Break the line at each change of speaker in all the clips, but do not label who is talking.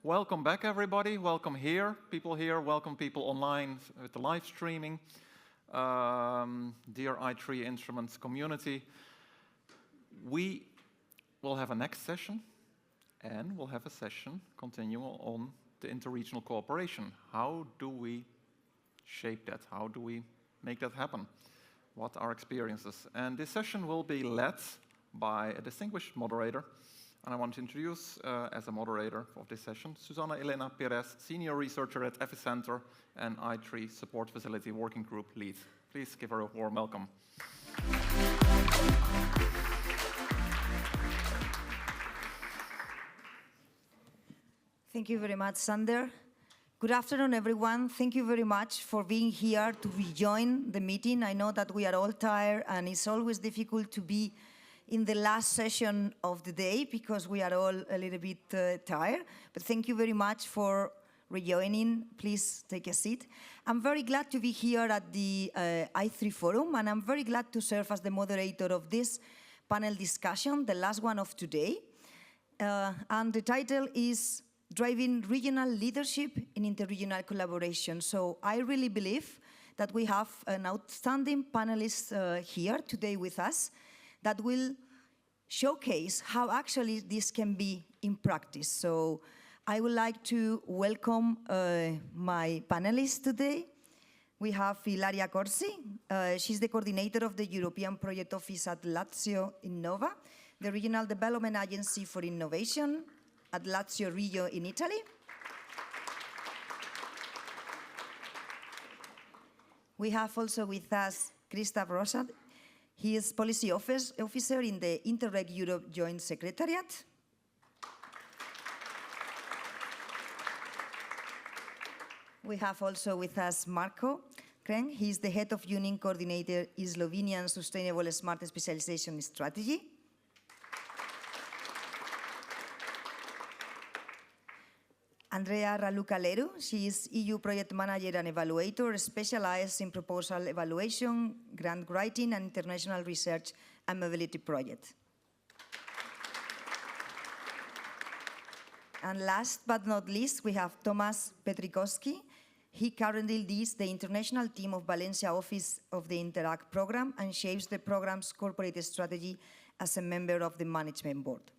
welcome back everybody. Welcome here, welcome people online with the live streaming. Dear i3 Instruments community, we will have a next session and we'll have a session continual on the interregional cooperation. How do we shape that? How do we make that happen? What are experiences? And this session will be led by a distinguished moderator. And I want to introduce, as a moderator of this session, Susana Elena Perez, Senior Researcher at Epicenter and i3 Support Facility Working Group Lead. Please give her a warm welcome.
Thank you very much, Sander. Good afternoon, everyone. Thank you very much for being here to rejoin the meeting. I know that we are all tired, and it's always difficult to be in the last session of the day because we are all a little bit tired. But thank you very much for rejoining. Please take a seat. I'm very glad to be here at the i3 Forum, and I'm very glad to serve as the moderator of this panel discussion, the last one of today. And the title is Driving Regional Leadership in Interregional Collaboration. So I really believe that we have an outstanding panelist here today with us that will showcase how actually this can be in practice. So I would like to welcome my panelists today. We have Ilaria Corsi. She's the coordinator of the European Project Office at Lazio Innova, the Regional Development Agency for Innovation at Lazio Regio in Italy. We have also with us Christoph Rosat. He is Policy Officer in the Interreg Europe Joint Secretariat. We have also with us Marko Kren. He is the Head of Union Coordinator in Slovenian Sustainable Smart Specialization Strategy. Andrea Raluca Leru, she is EU Project Manager and Evaluator, specialized in proposal evaluation, grant writing, and international research and mobility projects. And last but not least, we have Tomasz Petrikowski. He currently leads the international team of Valencia office of the Interact program and shapes the program's corporate strategy as a member of the management board.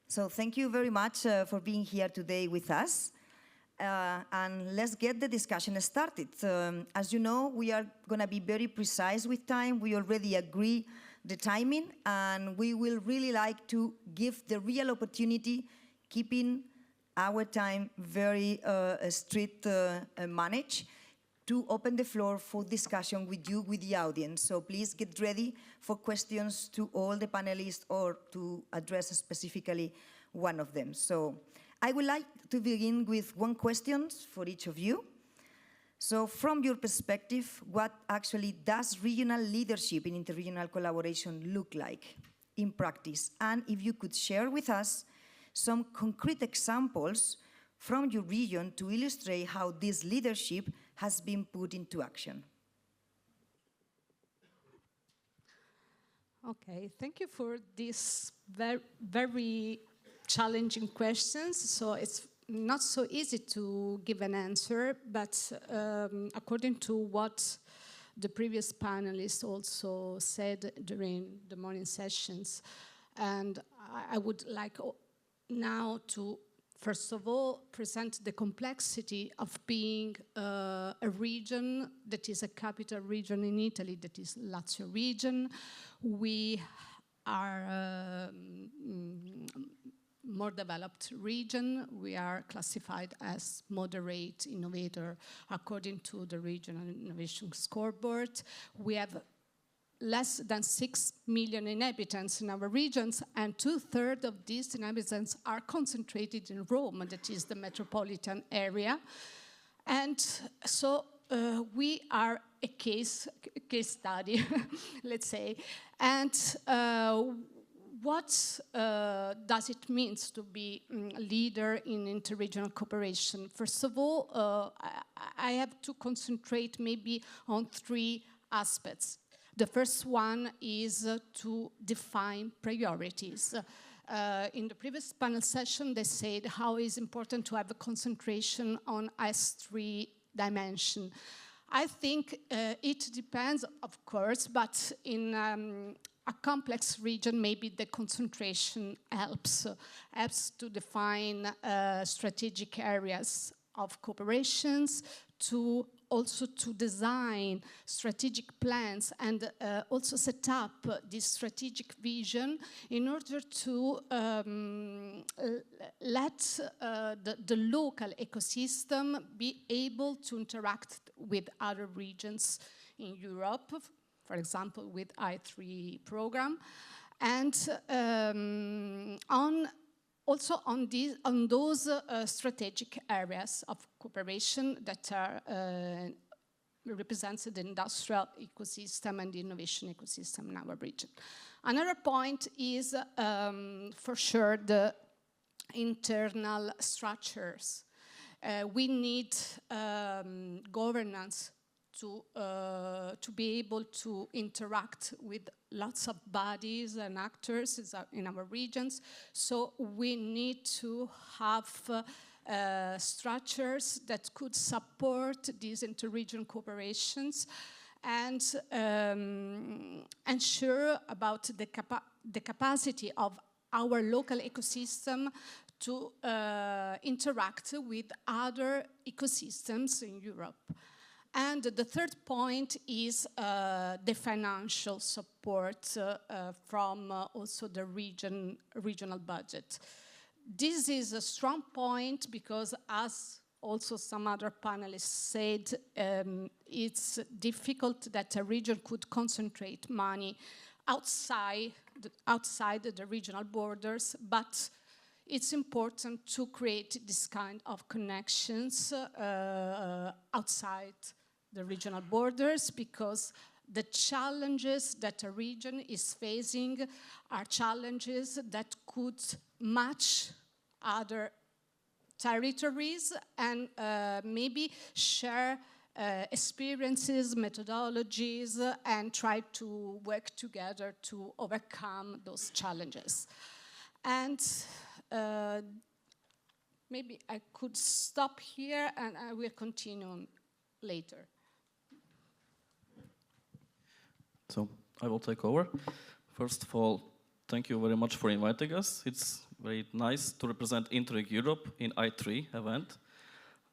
So thank you very much for being here today with us. And let's get the discussion started. As you know, we are going to be very precise with time. We already agree the timing, and we will really like to give the real opportunity, keeping our time very strict managed, to open the floor for discussion with you, with the audience. So please get ready for questions to all the panelists or to address specifically one of them. So I would like to begin with one question for each of you. So from your perspective, what actually does regional leadership in interregional collaboration look like in practice? And if you could share with us some concrete examples from your region to illustrate how this leadership has been put into action.
Okay, thank you for these very challenging questions. So it's not so easy to give an answer, but according to what the previous panelists also said during the morning sessions, and I would like now to first of all, present the complexity of being a region that is a capital region in Italy, that is Lazio region. We are a more developed region. We are classified as moderate innovator according to the Regional Innovation Scoreboard. We have less than 6 million inhabitants in our regions, and 2/3 of these inhabitants are concentrated in Rome, that is the metropolitan area. And so we are a case study, let's say. And what does it mean to be a leader in interregional cooperation? First of all, I have to concentrate maybe on 3 aspects. The first one is to define priorities. In the previous panel session, they said how it's important to have a concentration on S3 dimension. I think it depends, of course, but in a complex region, maybe the concentration helps to define strategic areas of cooperations, to also to design strategic plans and also set up this strategic vision in order to let the local ecosystem be able to interact with other regions in Europe, for example, with I3 program, and also on those strategic areas of cooperation that are represents the industrial ecosystem and the innovation ecosystem in our region. Another point is, for sure, the internal structures. We need governance to be able to interact with lots of bodies and actors in our regions. So we need to have structures that could support these interregional cooperations and ensure about the capacity of our local ecosystem to interact with other ecosystems in Europe. And the third point is the financial support from also the regional budget. This is a strong point because, as also some other panelists said, it's difficult that a region could concentrate money outside the regional borders, but it's important to create this kind of connections outside the regional borders, because the challenges that a region is facing are challenges that could match other territories and maybe share experiences, methodologies, and try to work together to overcome those challenges. And maybe I could stop here and I will continue later.
So I will take over. First of all, thank you very much for inviting us. It's very nice to represent Interreg Europe in I3 event.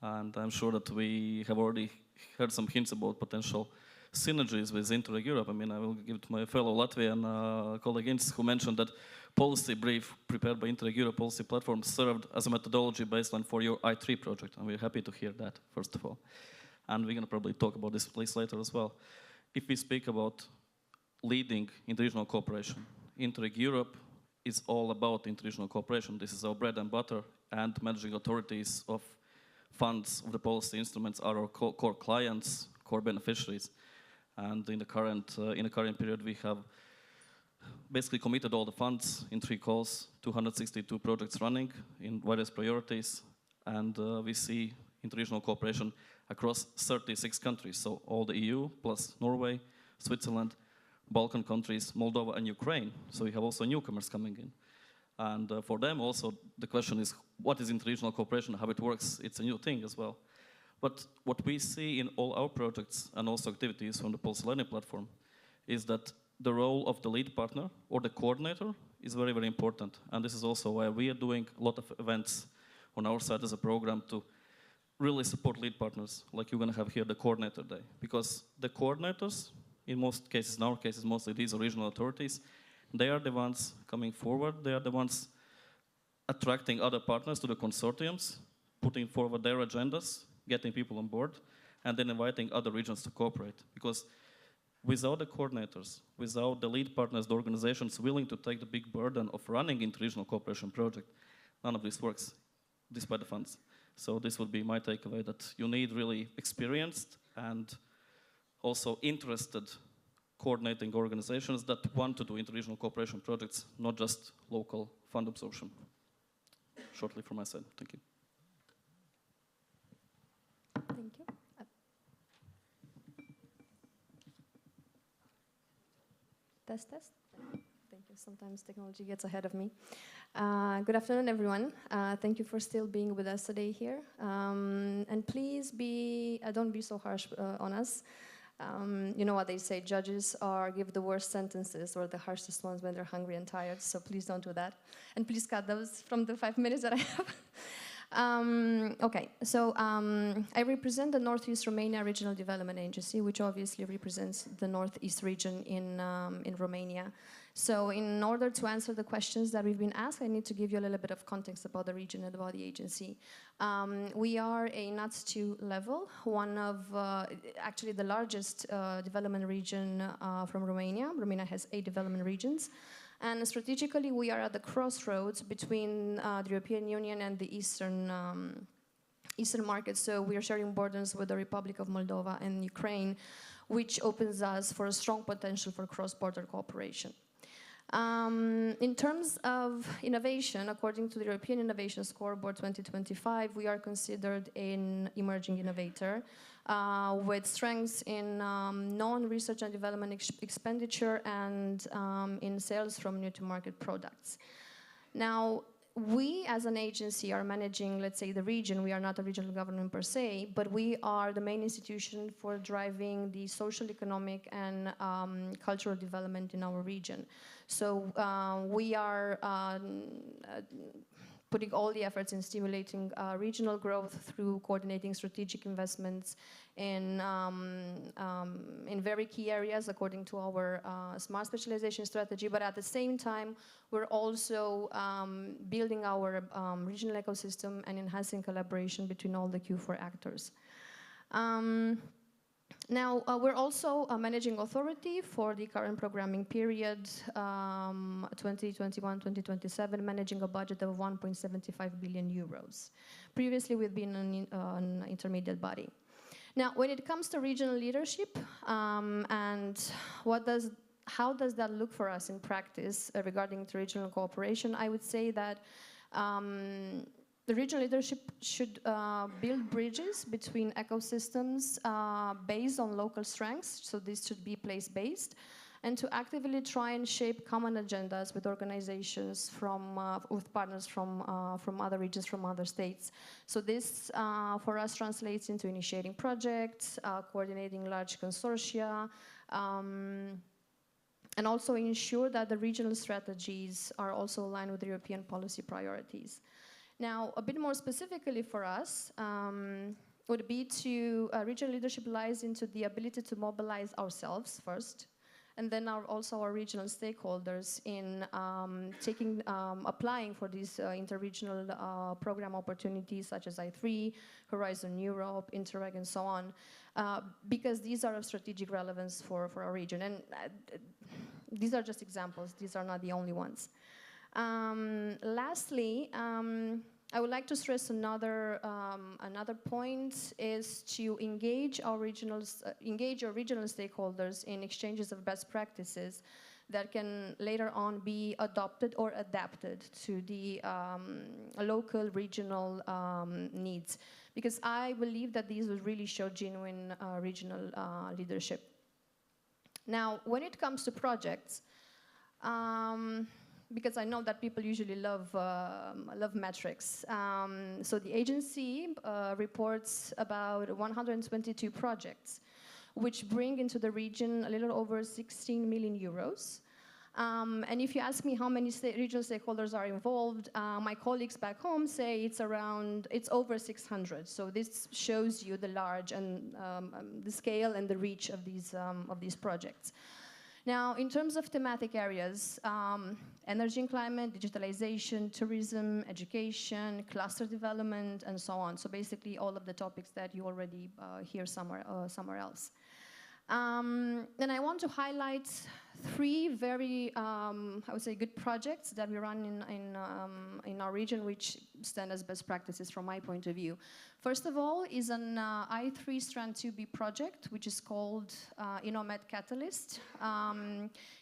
And I'm sure that we have already heard some hints about potential synergies with Interreg Europe. I mean, I will give it to my fellow Latvian colleagues who mentioned that policy brief prepared by Interreg Europe policy platform served as a methodology baseline for your I3 project. And we're happy to hear that, first of all. And we're going to probably talk about this place later as well. If we speak about leading interregional cooperation, Interreg Europe is all about interregional cooperation. This is our bread and butter, and managing authorities of funds of the policy instruments are our core clients, core beneficiaries. And in the current period, we have basically committed all the funds in 3 calls, 262 projects running in various priorities, and we see interregional cooperation across 36 countries, so all the EU plus Norway, Switzerland, Balkan countries, Moldova and Ukraine. So we have also newcomers coming in. And for them also, the question is, what is interregional cooperation, how it works? It's a new thing as well. But what we see in all our projects and also activities from the Policy Learning Platform is that the role of the lead partner or the coordinator is very, very important. And this is also why we are doing a lot of events on our side as a program to really support lead partners, like you're going to have here the coordinator day. Because the coordinators, in most cases, in our cases, mostly these regional authorities, they are the ones coming forward, they are the ones attracting other partners to the consortiums, putting forward their agendas, getting people on board, and then inviting other regions to cooperate. Because without the coordinators, without the lead partners, the organizations willing to take the big burden of running interregional cooperation project, none of this works, despite the funds. So this would be my takeaway, that you need really experienced and also interested coordinating organizations that want to do interregional cooperation projects, not just local fund absorption. Shortly from my side, thank you.
Thank you. Test, test. Thank you. Sometimes technology gets ahead of me. Good afternoon, everyone. Thank you for still being with us today here. And please don't be so harsh on us. You know what they say, judges give the worst sentences or the harshest ones when they're hungry and tired, so please don't do that. And please cut those from the 5 minutes that I have. Okay, so I represent the Northeast Romania Regional Development Agency, which obviously represents the Northeast region in Romania. So in order to answer the questions that we've been asked, I need to give you a little bit of context about the region and about the agency. We are a NUTS 2 level, one of actually the largest development region from Romania. Romania has 8 development regions. And strategically, we are at the crossroads between the European Union and the Eastern market. So we are sharing borders with the Republic of Moldova and Ukraine, which opens us for a strong potential for cross-border cooperation. In terms of innovation, according to the European Innovation Scoreboard 2025, we are considered an emerging innovator with strengths in non-research and development expenditure and in sales from new-to-market products. Now, we as an agency are managing, let's say, the region. We are not a regional government per se, but we are the main institution for driving the social, economic, and cultural development in our region. So we are putting all the efforts in stimulating regional growth through coordinating strategic investments in very key areas according to our smart specialization strategy. But at the same time, we're also building our regional ecosystem and enhancing collaboration between all the Q4 actors. Now, we're also a managing authority for the current programming period, 2021-2027, managing a budget of 1.75 billion euros. Previously, we've been an intermediate body. Now, when it comes to regional leadership, and how does that look for us in practice regarding interregional cooperation, I would say that the regional leadership should build bridges between ecosystems based on local strengths, so this should be place-based, and to actively try and shape common agendas with organizations with partners from other regions, from other states. So this, for us, translates into initiating projects, coordinating large consortia, and also ensure that the regional strategies are also aligned with European policy priorities. Now, a bit more specifically for us, would be regional leadership lies into the ability to mobilize ourselves first, and then also our regional stakeholders in applying for these interregional program opportunities such as I3, Horizon Europe, Interreg, and so on, because these are of strategic relevance for our region. And these are just examples, these are not the only ones. Lastly, I would like to stress another point is to engage our regional stakeholders in exchanges of best practices that can later on be adopted or adapted to the local, regional needs. Because I believe that these will really show genuine regional leadership. Now, when it comes to projects, because I know that people usually love metrics. So the agency reports about 122 projects, which bring into the region a little over 16 million euros. And if you ask me how many regional stakeholders are involved, my colleagues back home say it's over 600. So this shows you the large and the scale and the reach of these projects. Now, in terms of thematic areas, energy and climate, digitalization, tourism, education, cluster development, and so on. So basically all of the topics that you already hear somewhere else. And I want to highlight 3 very, I would say, good projects that we run in our region, which stand as best practices from my point of view. First of all is an I3 Strand 2B project, which is called InnoMed Catalyst.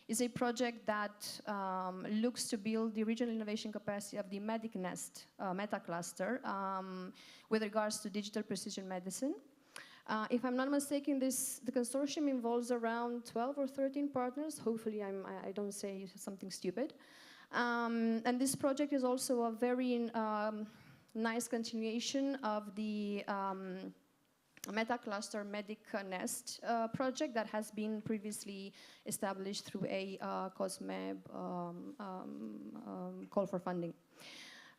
It's a project that looks to build the regional innovation capacity of the MedicNest meta cluster with regards to digital precision medicine. If I'm not mistaken, the consortium involves around 12 or 13 partners. Hopefully I don't say something stupid. And this project is also a very nice continuation of the Meta-Cluster Medic Nest project that has been previously established through a COSME call for funding.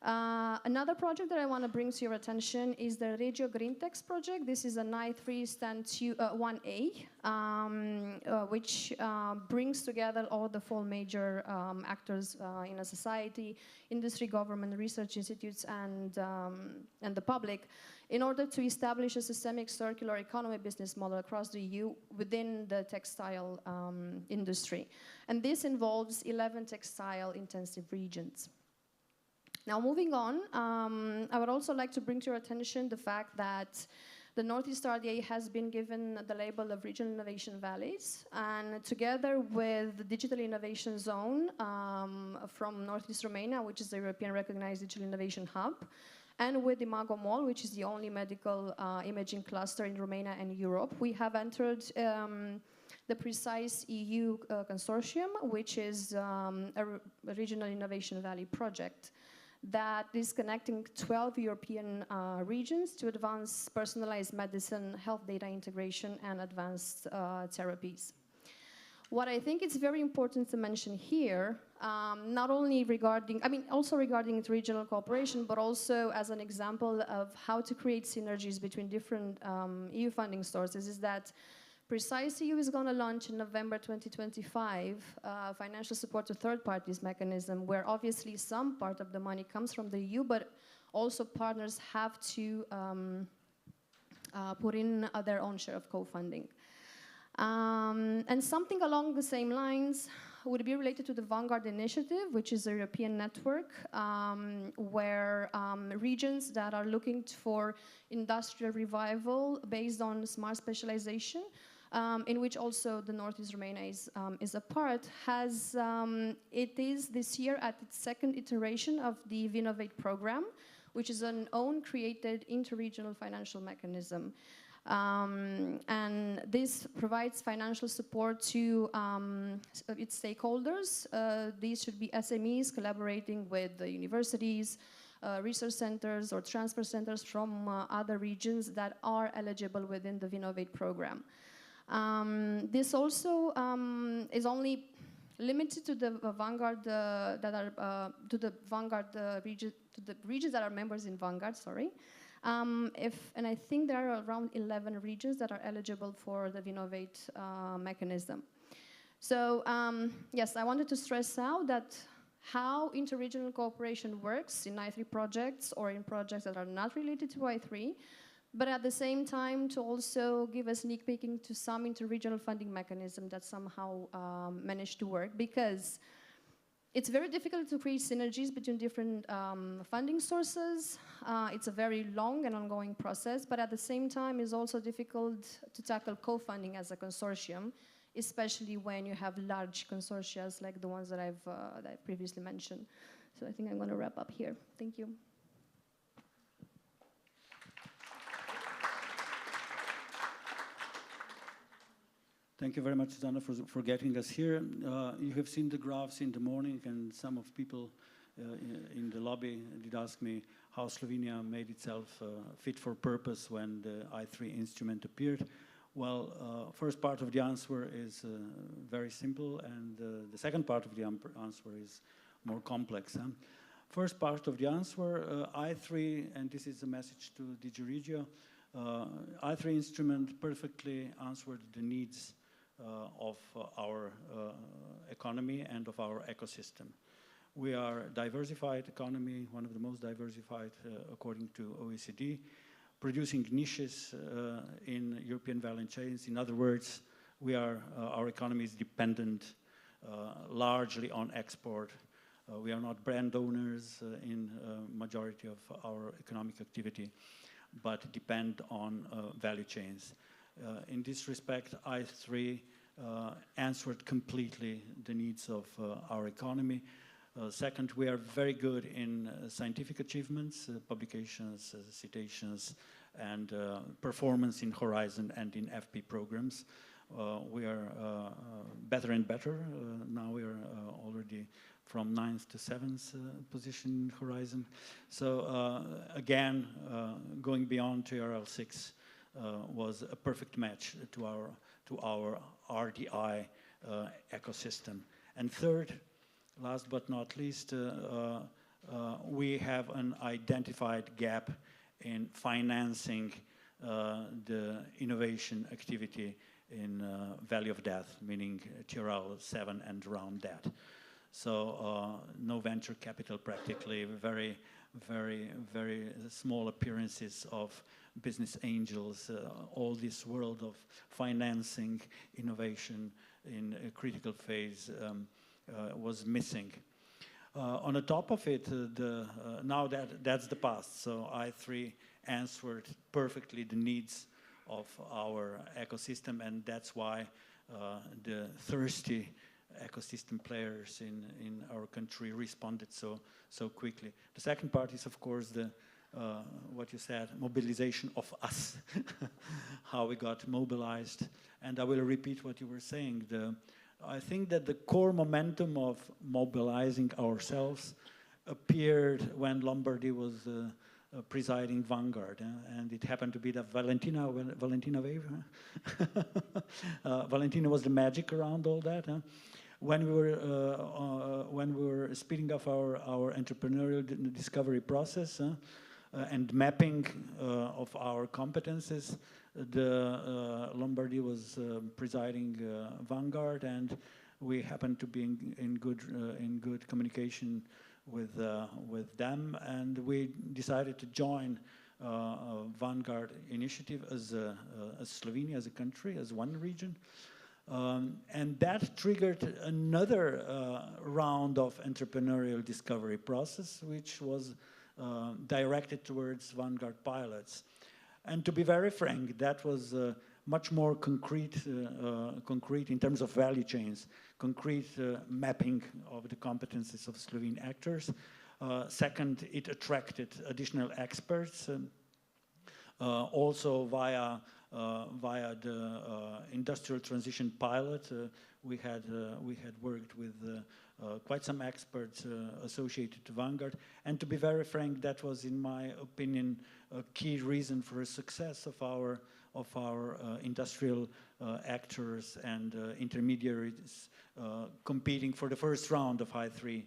Another project that I want to bring to your attention is the Regio Green Text project. This is an I3 stand 1A, which brings together all the 4 major actors in a society, industry, government, research institutes, and the public, in order to establish a systemic circular economy business model across the EU within the textile industry. And this involves 11 textile-intensive regions. Now, moving on, I would also like to bring to your attention the fact that the Northeast RDA has been given the label of Regional Innovation Valleys, and together with the Digital Innovation Zone from Northeast Romania, which is the European Recognized Digital Innovation Hub, and with Imago Mall, which is the only medical imaging cluster in Romania and Europe, we have entered the Precise EU Consortium, which is a Regional Innovation Valley project that is connecting 12 European regions to advance personalized medicine, health data integration, and advanced therapies. What I think is very important to mention here, not only regarding, also regarding regional cooperation, but also as an example of how to create synergies between different EU funding sources, is that Precise EU is going to launch in November 2025 financial support to third parties mechanism, where obviously some part of the money comes from the EU, but also partners have to put in their own share of co-funding. And something along the same lines would be related to the Vanguard Initiative, which is a European network where regions that are looking for industrial revival based on smart specialization, in which also the Northeast Romania is a part, it is this year at its 2nd iteration of the Vinovate program, which is an own created interregional financial mechanism. And this provides financial support to its stakeholders. These should be SMEs collaborating with the universities, research centers or transfer centers from other regions that are eligible within the Vinovate program. This also is only limited to the Vanguard regions that are members in Vanguard. Sorry. And I think there are around 11 regions that are eligible for the Vinovate mechanism. So yes, I wanted to stress out that how interregional cooperation works in I3 projects or in projects that are not related to I3, but at the same time to also give a sneak peek into some interregional funding mechanism that somehow managed to work, because it's very difficult to create synergies between different funding sources. It's a very long and ongoing process, but at the same time it's also difficult to tackle co-funding as a consortium, especially when you have large consortia like the ones that I've previously mentioned. So I think I'm going to wrap up here. Thank you.
Thank you very much, Susanna, for getting us here. You have seen the graphs in the morning, and some of people in the lobby did ask me how Slovenia made itself fit for purpose when the I3 instrument appeared. Well, first part of the answer is very simple, and the second part of the answer is more complex. First part of the answer, I3, and this is a message to DG Regio, I3 instrument perfectly answered the needs of our economy and of our ecosystem. We are a diversified economy, one of the most diversified according to OECD, producing niches in European value chains. In other words, our economy is dependent largely on export. We are not brand owners in majority of our economic activity, but depend on value chains. In this respect, I3 answered completely the needs of our economy. Second, we are very good in scientific achievements, publications, citations, and performance in Horizon and in FP programs. We are better and better. Now we are already from 9th to 7th position in Horizon. So again, going beyond TRL6 was a perfect match to our RDI ecosystem. And third, last but not least, we have an identified gap in financing the innovation activity in Valley of Death, meaning TRL 7 and around that. So no venture capital practically, very, very, very small appearances of business angels, all this world of financing innovation in a critical phase was missing. On the top of it, now that's the past, so I3 answered perfectly the needs of our ecosystem, and that's why the thirsty ecosystem players in our country responded so quickly. The second part is, of course, the what you said, mobilization of us, how we got mobilized. And I will repeat what you were saying. I think that the core momentum of mobilizing ourselves appeared when Lombardy was presiding Vanguard, and it happened to be the Valentina wave. Valentina was the magic around all that. When we were speeding up our entrepreneurial discovery process and mapping of our competences, the Lombardy was presiding Vanguard, and we happened to be in good communication with them, and we decided to join Vanguard initiative as Slovenia, as a country, as one region. And that triggered another round of entrepreneurial discovery process, which was directed towards Vanguard pilots. And to be very frank, that was much more concrete in terms of value chains, concrete mapping of the competencies of Slovene actors. Second, it attracted additional experts, also via the industrial transition pilot. We had worked with quite some experts associated to Vanguard, and to be very frank, that was, in my opinion, a key reason for the success of our industrial actors and intermediaries competing for the first round of I3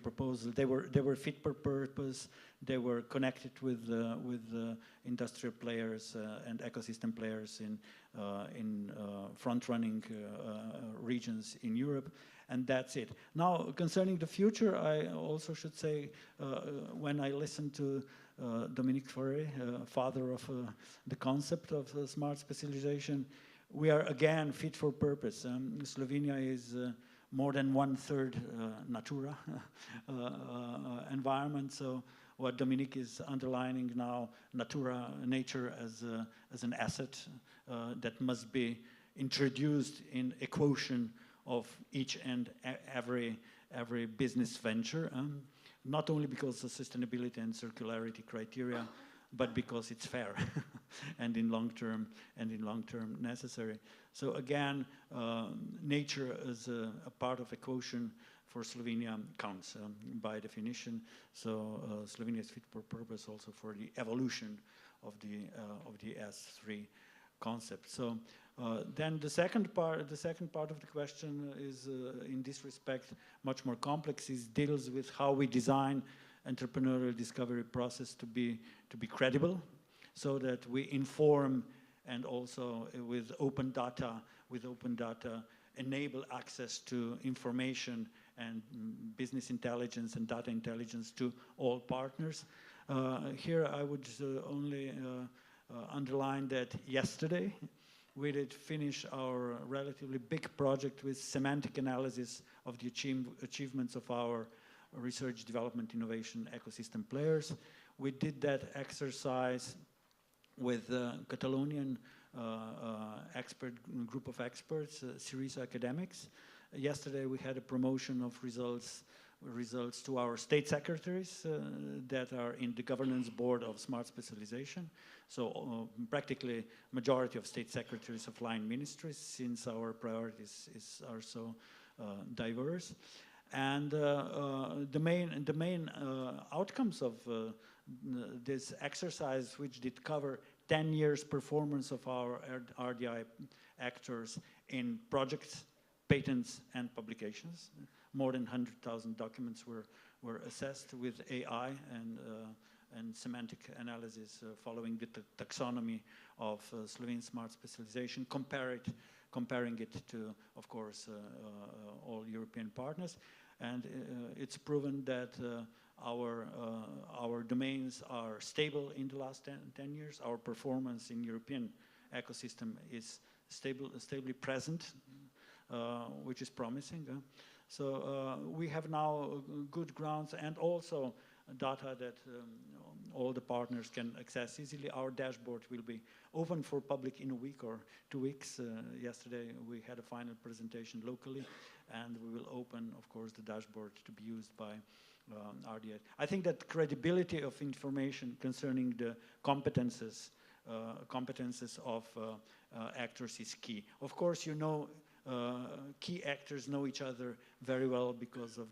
proposal. They were fit for purpose. They were connected with industrial players and ecosystem players in front-running regions in Europe, and that's it. Now, concerning the future, I also should say, when I listened to Dominique Faure, father of the concept of smart specialization, we are again fit for purpose. Slovenia is more than 1/3 Natura environment. So what Dominique is underlining now, Natura, nature as an asset that must be introduced in a quotient of each and every business venture. Not only because of sustainability and circularity criteria, but because it's fair and in long term necessary. So again, nature as a part of a quotient for Slovenia counts by definition. So Slovenia is fit for purpose also for the evolution of the S3 concept. So then the second part of the question is in this respect much more complex. It deals with how we design entrepreneurial discovery process to be credible, so that we inform and also with open data enable access to information and business intelligence and data intelligence to all partners. Here I would only underline that yesterday we did finish our relatively big project with semantic analysis of the achievements of our research, development, innovation ecosystem players. We did that exercise with Catalonian group of experts, Syriza Academics. Yesterday we had a promotion of results results to our state secretaries that are in the governance board of smart specialization. So practically majority of state secretaries of line ministries, since our priorities are so diverse. And the main outcomes of this exercise, which did cover 10 years performance of our RDI actors in projects, patents, and publications. More than 100,000 documents were assessed with AI and semantic analysis following the taxonomy of Slovene smart specialization, comparing it to, of course, all European partners. And it's proven that our domains are stable in the last 10 years. Our performance in European ecosystem is stably present, which is promising. So we have now good grounds and also data that all the partners can access easily. Our dashboard will be open for public in a week or 2 weeks. Yesterday we had a final presentation locally, and we will open, of course, the dashboard to be used by RDI. I think that credibility of information concerning the competences of actors is key. Of course, you know, key actors know each other very well because of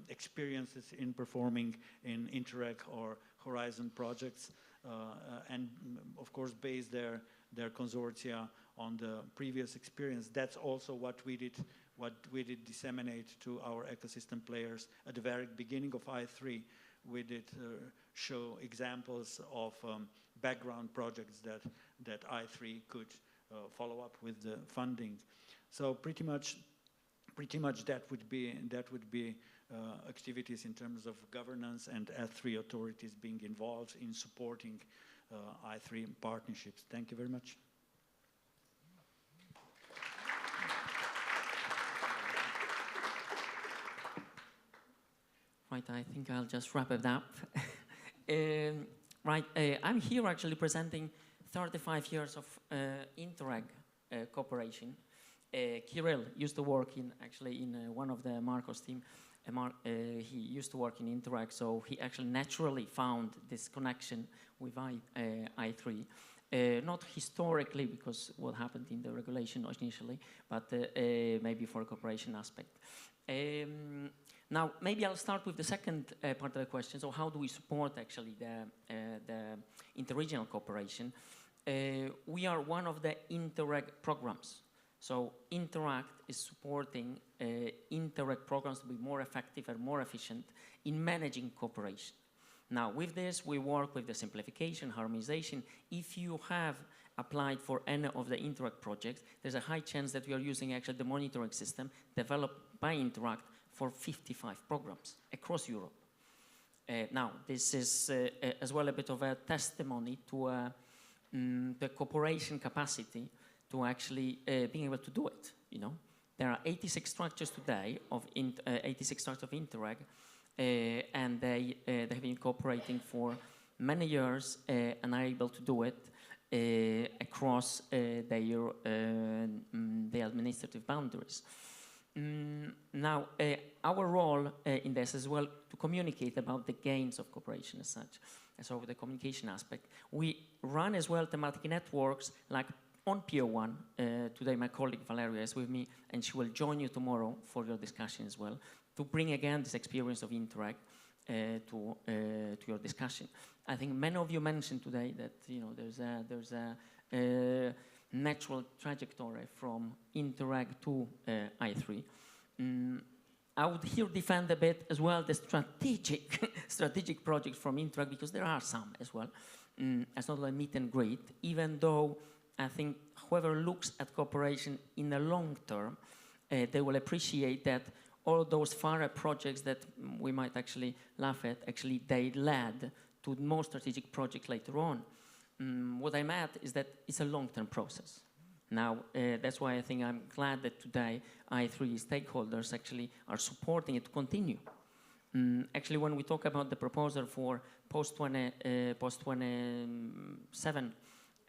experiences in performing in Interreg or Horizon projects, and of course base their consortia on the previous experience. That's also what we did disseminate to our ecosystem players at the very beginning of I3. We did show examples of background projects that I3 could follow up with the funding. So pretty much that would be activities in terms of governance and S3 authorities being involved in supporting I3 partnerships. Thank you very much.
Right, I think I'll just wrap it up. I'm here actually presenting 35 years of Interreg cooperation. Kirill used to work in one of the Marco's team. He used to work in Interreg, so he actually naturally found this connection with I3. Not historically, because what happened in the regulation initially, but maybe for a cooperation aspect. Now, maybe I'll start with the second part of the question. So how do we support actually the interregional cooperation? We are one of the Interreg programs. So Interact is supporting Interreg programs to be more effective and more efficient in managing cooperation. Now, with this, we work with the simplification, harmonization. If you have applied for any of the Interreg projects, there's a high chance that we are using actually the monitoring system developed by Interact for 55 programs across Europe. Now, this is as well a bit of a testimony to the cooperation capacity to actually being able to do it. You know, there are 86 structures today of 86 structures of Interreg, and they have been cooperating for many years and are able to do it across their administrative boundaries. Now, our role in this is well to communicate about the gains of cooperation as such. So the communication aspect. We run as well thematic networks like on Pier 1. Today my colleague Valeria is with me, and she will join you tomorrow for your discussion as well, to bring again this experience of Interreg to your discussion. I think many of you mentioned today that there's a natural trajectory from Interreg to I3. I would here defend a bit as well the strategic projects from Interreg, because there are some as well. It's not like meet and greet, even though I think whoever looks at cooperation in the long term, they will appreciate that all those far projects that we might actually laugh at, actually they led to more strategic projects later on. What I'm at is that it's a long-term process. Now, that's why I think I'm glad that today I3 stakeholders actually are supporting it to continue. Actually, when we talk about the proposal for post-27,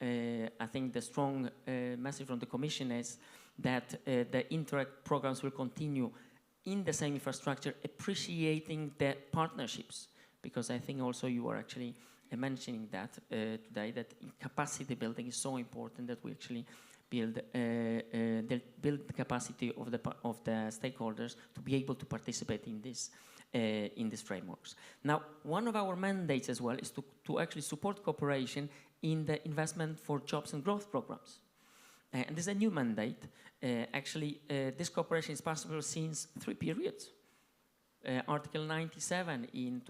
I think the strong message from the Commission is that the Interreg programs will continue in the same infrastructure, appreciating the partnerships, because I think also you are actually mentioning that today, that capacity building is so important, that we actually build the capacity of the stakeholders to be able to participate in these frameworks. Now, one of our mandates as well is to actually support cooperation in the investment for jobs and growth programs. And this is a new mandate. Actually, this cooperation is possible since 3 periods. Article 97 in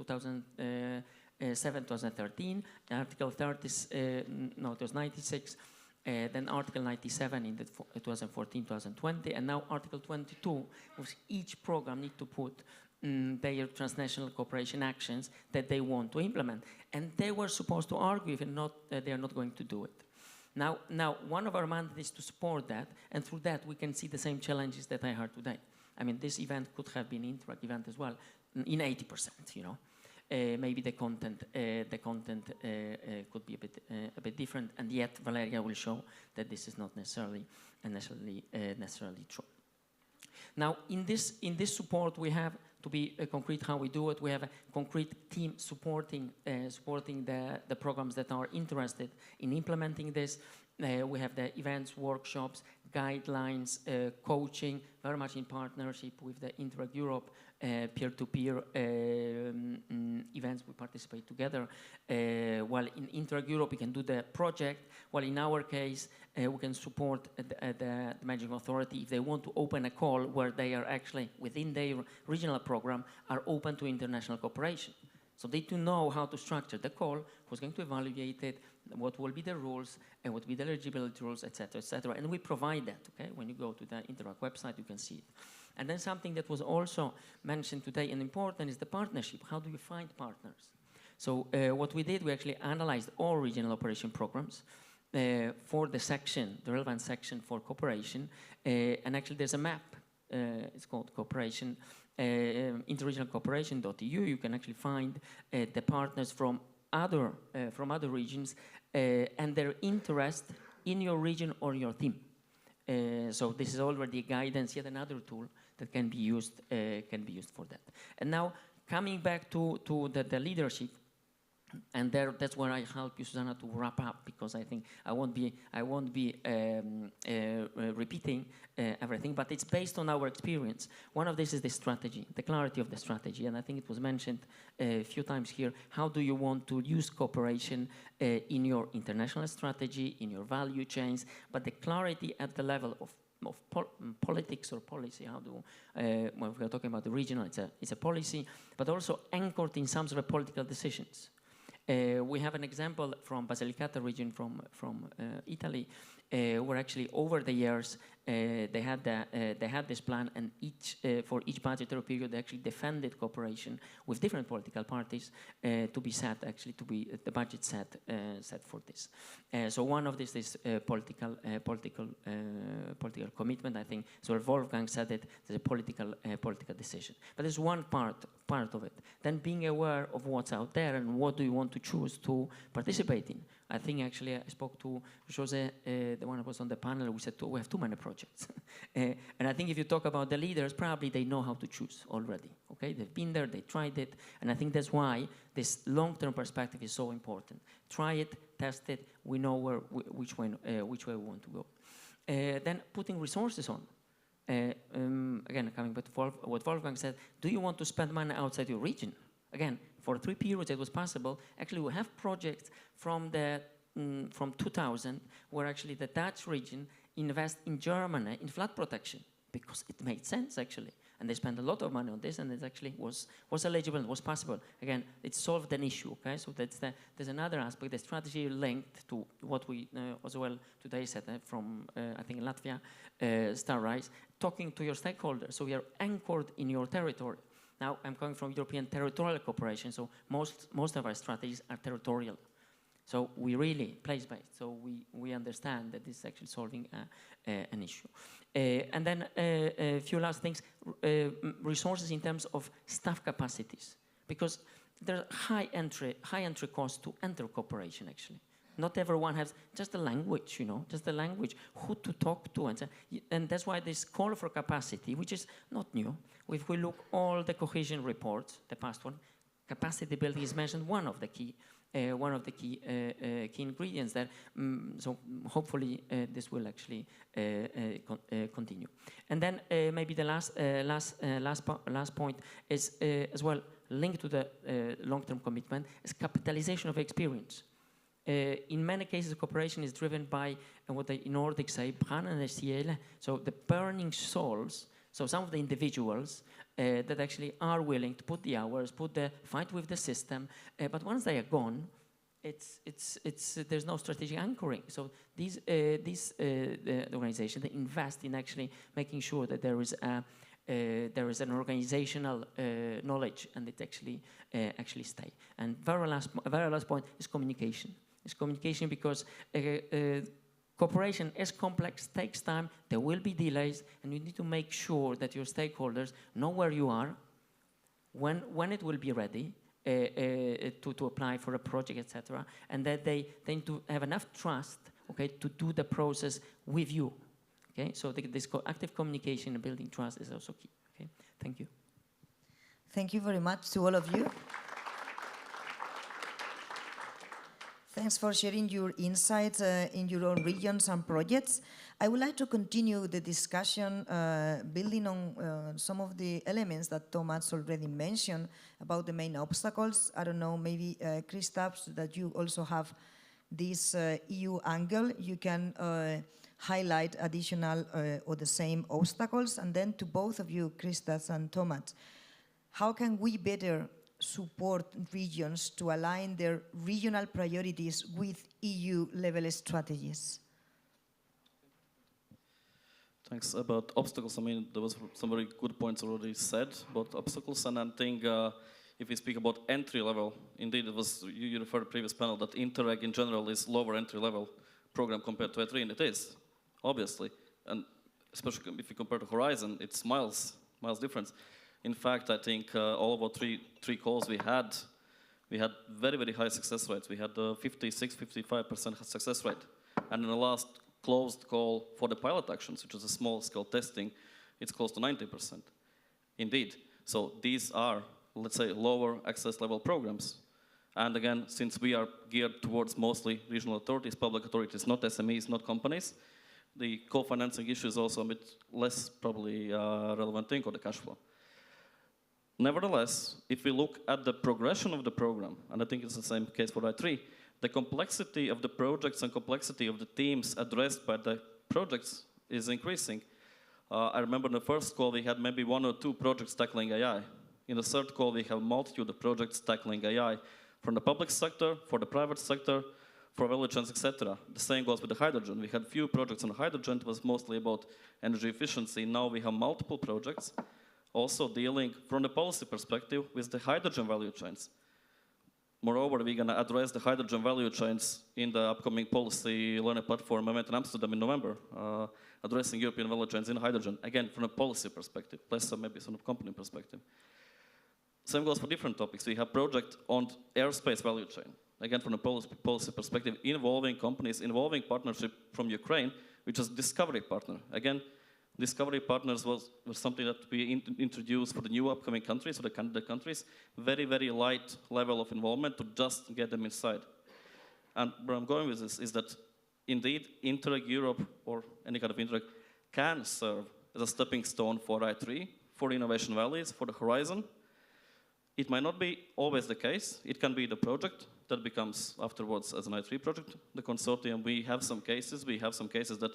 2007-2013, Article 30, no, it was 96, then Article 97 in 2014-2020, and now Article 22, which each program needs to put their transnational cooperation actions that they want to implement. And they were supposed to argue if they are not going to do it. Now, one of our mandates is to support that, and through that we can see the same challenges that I heard today. I mean, this event could have been an Interreg event as well, in 80%, you know. Maybe the content could be a bit different, and yet Valeria will show that this is not necessarily true. Now, in this support, we have to be concrete how we do it. We have a concrete team supporting the programs that are interested in implementing this. We have the events, workshops, guidelines, coaching, very much in partnership with the Interreg Europe, peer-to-peer events. We participate together. While in Interreg Europe, we can do the project. While in our case, we can support the managing authority if they want to open a call where they are actually, within their regional program, are open to international cooperation. So they do know how to structure the call, who's going to evaluate it, what will be the rules, and what will be the eligibility rules, etc., etc. And we provide that, okay? When you go to the Interreg website, you can see it. And then something that was also mentioned today and important is the partnership. How do you find partners? So what we did, we actually analyzed all regional operation programs for the section, the relevant section for cooperation. And actually there's a map. It's called cooperation, interregionalcooperation.eu. You can actually find the partners from other regions and their interest in your region or your team. So this is already guidance, yet another tool that can be used for that. And now coming back to the leadership, and that's where I help you, Susanna, to wrap up, because I think I won't be repeating everything, but it's based on our experience. One of this is the strategy, the clarity of the strategy, and I think it was mentioned a few times here. How do you want to use cooperation in your international strategy, in your value chains, but the clarity at the level of politics or policy? How do when we're talking about the regional, it's a policy, but also anchored in some sort of political decisions. We have an example from Basilicata region from Italy, where actually over the years they had this plan, and for each budgetary period they actually defended cooperation with different political parties to be set, actually to be the budget set for this. So one of this is political commitment. I think so. Wolfgang said it. There's a political decision, but there's one part of it. Then being aware of what's out there and what do you want to choose to participate in. I think actually I spoke to Jose, the one who was on the panel. We said we have too many projects, and I think if you talk about the leaders, probably they know how to choose already. Okay, they've been there, they tried it, and I think that's why this long-term perspective is so important. Try it, test it. We know which way we want to go. Then putting resources on. Again, coming back to what Wolfgang said, do you want to spend money outside your region? Again, for 3 periods it was possible. Actually, we have projects from 2000 where actually the Dutch region invest in Germany in flood protection because it made sense actually. And they spent a lot of money on this, and it actually was eligible, was possible. Again, it solved an issue, okay? So there's another aspect, the strategy linked to what we as well today said from, I think, Latvia, Starrise, talking to your stakeholders. So we are anchored in your territory. Now, I'm coming from European territorial cooperation, so most of our strategies are territorial. So we really place-based, so we understand that this is actually solving an issue. And then a few last things, resources in terms of staff capacities, because there are high entry costs to enter cooperation actually. not everyone has just the language, just the language, who to talk to. And that's why this call for capacity, which is not new. If we look all the cohesion reports, the past one, capacity building is mentioned one of the key key ingredients there. So hopefully this will actually continue. And then maybe the last point is as well linked to the long-term commitment is capitalization of experience. In many cases, cooperation is driven by what the Nordics say, brennende själe, so the burning souls. So some of the individuals that actually are willing to put the hours, put the fight with the system, but once they are gone, there's no strategic anchoring. So these the organization, they invest in actually making sure that there is an organizational knowledge and it actually stay. And very last point is communication. It's communication because cooperation is complex, takes time, there will be delays, and you need to make sure that your stakeholders know where you are, when it will be ready to apply for a project, etc., and that they need to have enough trust, okay, to do the process with you. Okay, so this active communication and building trust is also key. Okay, thank you.
Thank you very much to all of you. Thanks for sharing your insights in your own regions and projects. I would like to continue the discussion building on some of the elements that Thomas already mentioned about the main obstacles. I don't know, maybe Christoph, that you also have this EU angle. You can highlight additional or the same obstacles. And then to both of you, Christoph and Thomas, how can we better support regions to align their regional priorities with EU-level strategies?
Thanks. About obstacles, I mean, there was some very good points already said about obstacles, and I think if we speak about entry level, indeed, it was, you referred to the previous panel that Interreg in general is lower entry level program compared to I3, and it is, obviously, and especially if you compare to Horizon, it's miles difference. In fact, I think all of our three calls we had very, very high success rates. We had 56, 55% success rate. And in the last closed call for the pilot actions, which was a small-scale testing, it's close to 90%. Indeed. So these are, let's say, lower access level programs. And again, since we are geared towards mostly regional authorities, public authorities, not SMEs, not companies, the co-financing issue is also a bit less probably relevant thing, or the cash flow. Nevertheless, if we look at the progression of the program, and I think it's the same case for I3, the complexity of the projects and complexity of the teams addressed by the projects is increasing. I remember in the first call we had maybe 1 or 2 projects tackling AI. In the third call we have multitude of projects tackling AI from the public sector, for the private sector, for value chains, etc. The same goes with the hydrogen. We had few projects on hydrogen. It was mostly about energy efficiency. Now we have multiple projects also dealing from the policy perspective with the hydrogen value chains. Moreover, we're going to address the hydrogen value chains in the upcoming policy learning platform event in Amsterdam in November, addressing European value chains in hydrogen, again, from a policy perspective, less so maybe from a company perspective. Same goes for different topics. We have project on airspace value chain, again, from a policy perspective, involving companies, involving partnership from Ukraine, which is discovery partner. Again, discovery partners was something that we introduced for the new upcoming countries, for the candidate countries, very, very light level of involvement to just get them inside. And where I'm going with this is that indeed Interreg Europe or any kind of Interreg can serve as a stepping stone for I3, for the innovation valleys, for the horizon. It might not be always the case. It can be the project that becomes afterwards as an I3 project, the consortium. We have some cases that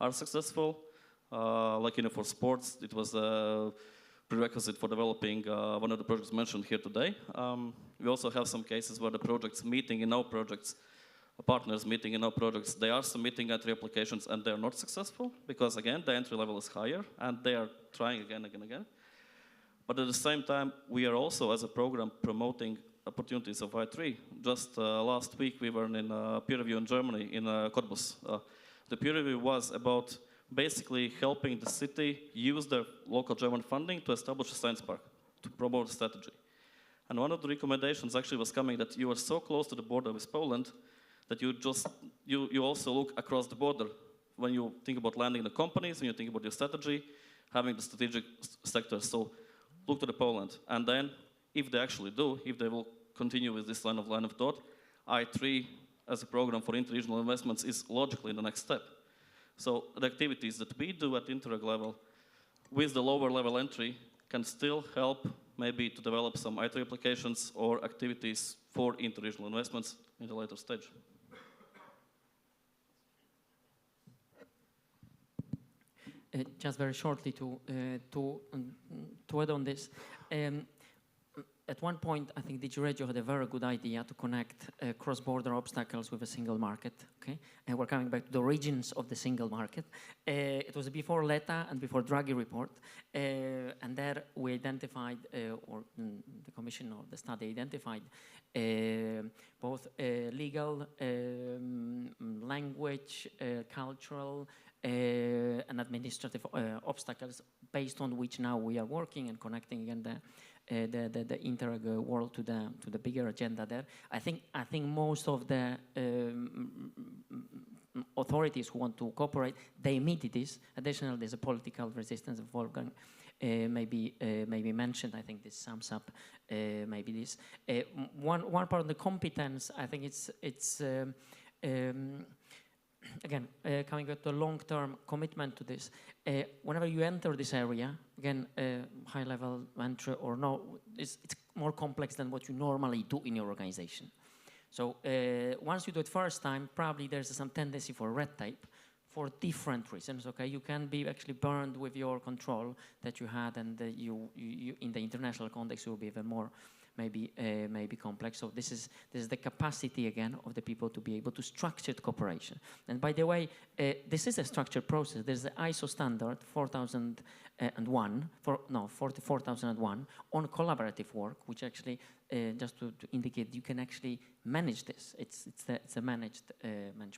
are successful. Like for sports, it was a prerequisite for developing one of the projects mentioned here today. We also have some cases where the projects meeting in our projects, partners meeting in our projects, they are submitting entry applications and they're not successful because, again, the entry level is higher and they are trying again. But at the same time, we are also, as a program, promoting opportunities of I3. Just last week, we were in a peer review in Germany, in Cottbus. The peer review was about basically helping the city use their local German funding to establish a science park, to promote a strategy. And one of the recommendations actually was coming that you are so close to the border with Poland that you also look across the border when you think about landing the companies, when you think about your strategy, having the strategic sectors. So look to the Poland. And then, if they actually do, if they will continue with this line of thought, I3 as a program for interregional investments is logically the next step. So the activities that we do at Interreg level with the lower level entry can still help maybe to develop some I3 applications or activities for interregional investments in the later stage.
Just very shortly to add on this. At one point, I think DigiRegio had a very good idea to connect cross-border obstacles with a single market. Okay, and we're coming back to the origins of the single market. It was before Letta and before Draghi report, and there we identified, or the commission or the study identified, both legal, language, cultural, and administrative obstacles based on which now we are working and connecting again the Interreg world to the bigger agenda there. I think most of the authorities who want to cooperate, they admitted this. Additionally, there's a political resistance. Wolfgang maybe mentioned. I think this sums up maybe this. One part of the competence, I think it's again, coming back to a long-term commitment to this, whenever you enter this area, again, high-level entry or no, it's more complex than what you normally do in your organization. So once you do it first time, probably there's some tendency for red tape for different reasons, okay? You can be actually burned with your control that you had, and you in the international context, you will be even more maybe complex. So this is the capacity again of the people to be able to structure cooperation. And by the way, this is a structured process. There's the ISO standard 4001 on collaborative work, which actually just to indicate you can actually manage this. It's a managed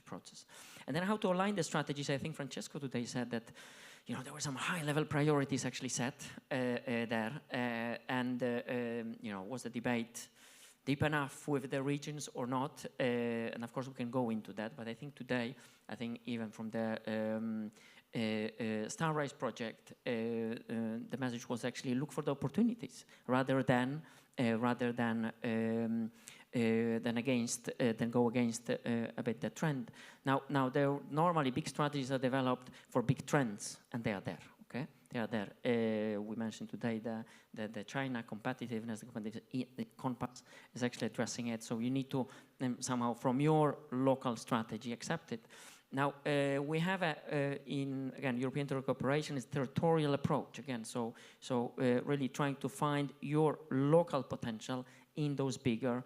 process. And then how to align the strategies. I think Francesco today said that, you know, there were some high-level priorities actually set there, and you know, was the debate deep enough with the regions or not? And of course, we can go into that. But I think today, even from the Starrise project, the message was actually look for the opportunities rather than go against a bit the trend. Now there normally big strategies are developed for big trends, and they are there. Okay, they are there. We mentioned today the China competitiveness, the compass is actually addressing it. So you need to somehow from your local strategy accept it. Now we have in again European cooperation is territorial approach again. So really trying to find your local potential in those bigger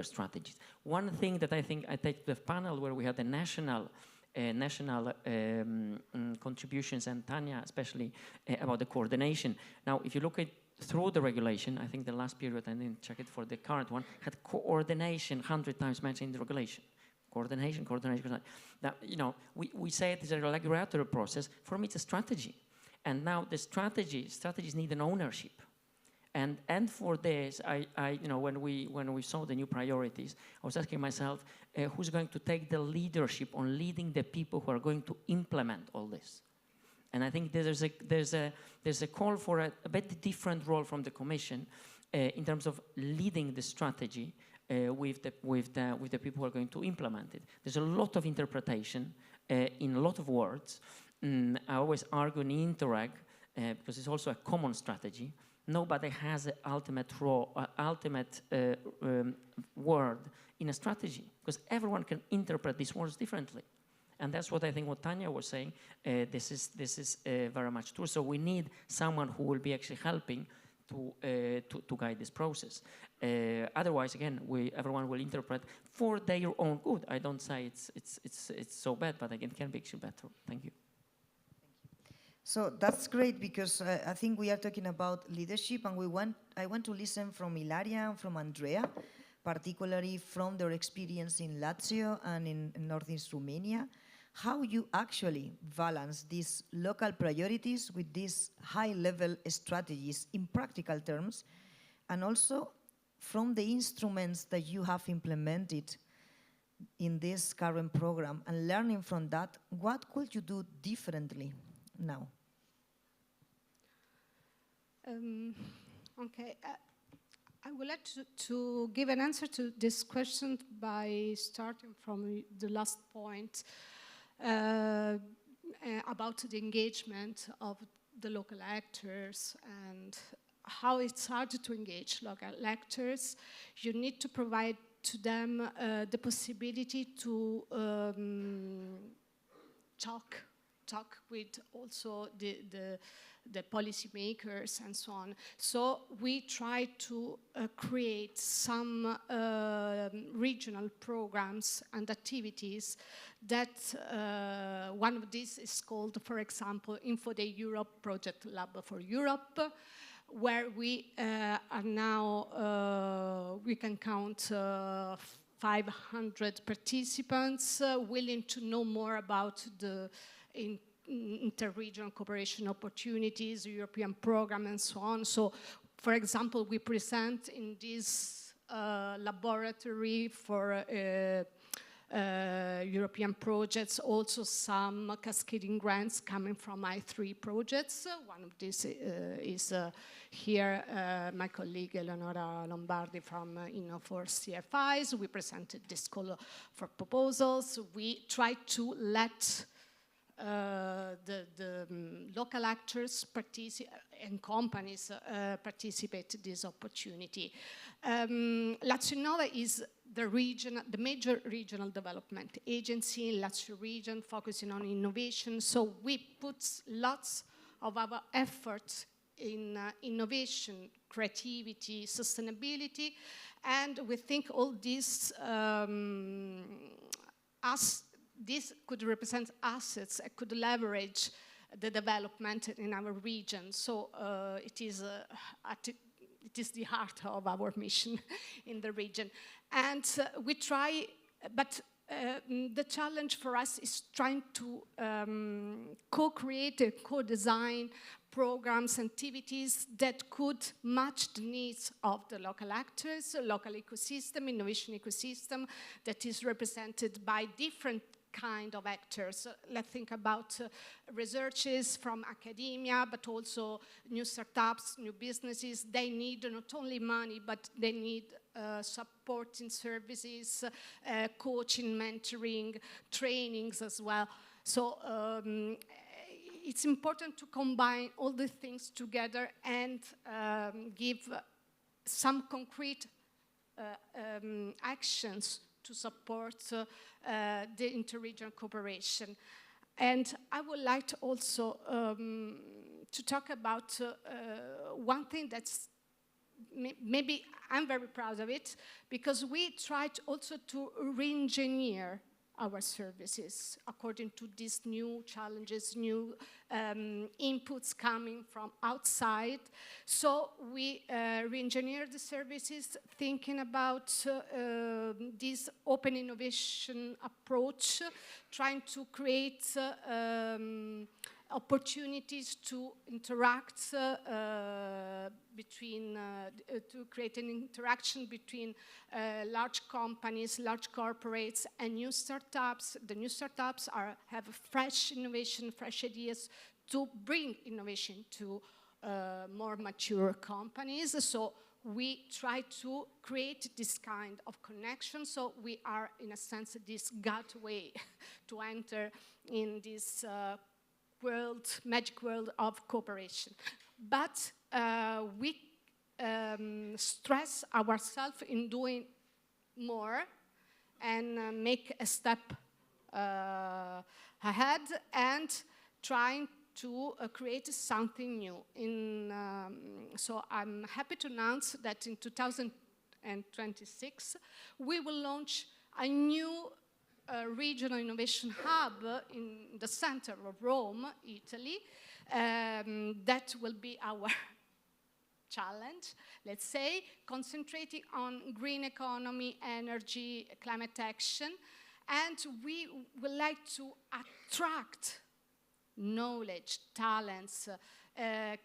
strategies. One thing that I think I take to the panel where we had the national contributions, and Tanya especially about the coordination. Now, if you look at through the regulation, I think the last period, I didn't check it for the current one, had coordination 100 times mentioned in the regulation. Coordination. Now, you know, we say it is a regulatory process. For me, it's a strategy. And now the strategies need an ownership. And for this, I you know, when we saw the new priorities, I was asking myself, who's going to take the leadership on leading the people who are going to implement all this? And I think there's a call for a bit different role from the Commission in terms of leading the strategy with the people who are going to implement it. There's a lot of interpretation in a lot of words. I always argue in Interreg because it's also a common strategy. Nobody has an ultimate word in a strategy because everyone can interpret these words differently. And that's what I think what Tanya was saying, this is very much true. So we need someone who will be actually helping to guide this process. Otherwise, again, everyone will interpret for their own good. I don't say it's so bad, but again, it can be actually better. Thank you.
So that's great because I think we are talking about leadership, and I want to listen from Ilaria and from Andrea, particularly from their experience in Lazio and in northeast Romania, how you actually balance these local priorities with these high-level strategies in practical terms, and also from the instruments that you have implemented, in this current program and learning from that, what could you do differently now?
Okay, I would like to give an answer to this question by starting from the last point about the engagement of the local actors and how it's hard to engage local actors. You need to provide to them the possibility to talk with also the policymakers and so on. So we try to create some regional programs and activities that one of these is called, for example, Info Day Europe Project Lab for Europe, where we are now, we can count 500 participants willing to know more about the interregional cooperation opportunities, European program, and so on. So, for example, we present in this laboratory for European projects also some cascading grants coming from I3 projects. One of these is here my colleague Eleonora Lombardi from for CFIs. We presented this call for proposals. We try to let the local actors and companies participate in this opportunity. Lazio Innova is the major regional development agency in Lazio region focusing on innovation. So we put lots of our efforts in innovation, creativity, sustainability, and we think all this this could represent assets that could leverage the development in our region. So it is the heart of our mission in the region. And we try, but the challenge for us is trying to co-create and co-design programs, activities that could match the needs of the local actors, local ecosystem, innovation ecosystem that is represented by different kind of actors. Let's think about researchers from academia, but also new startups, new businesses. They need not only money, but they need supporting services, coaching, mentoring, trainings as well. So it's important to combine all the things together and give some concrete actions to support the interregional cooperation. And I would like to also to talk about one thing that's maybe I'm very proud of it, because we tried also to re-engineer our services according to these new challenges, new inputs coming from outside. So we re-engineered the services thinking about this open innovation approach, trying to create opportunities to interact to create an interaction between large companies, large corporates, and new startups. The new startups have fresh innovation, fresh ideas to bring innovation to more mature companies. So we try to create this kind of connection. So we are, in a sense, this gateway to enter in this magic world of cooperation. But we stress ourselves in doing more and make a step ahead and trying to create something new. So I'm happy to announce that in 2026 we will launch a new regional innovation hub in the center of Rome, Italy. That will be our challenge, let's say, concentrating on green economy, energy, climate action. And we would like to attract knowledge, talents,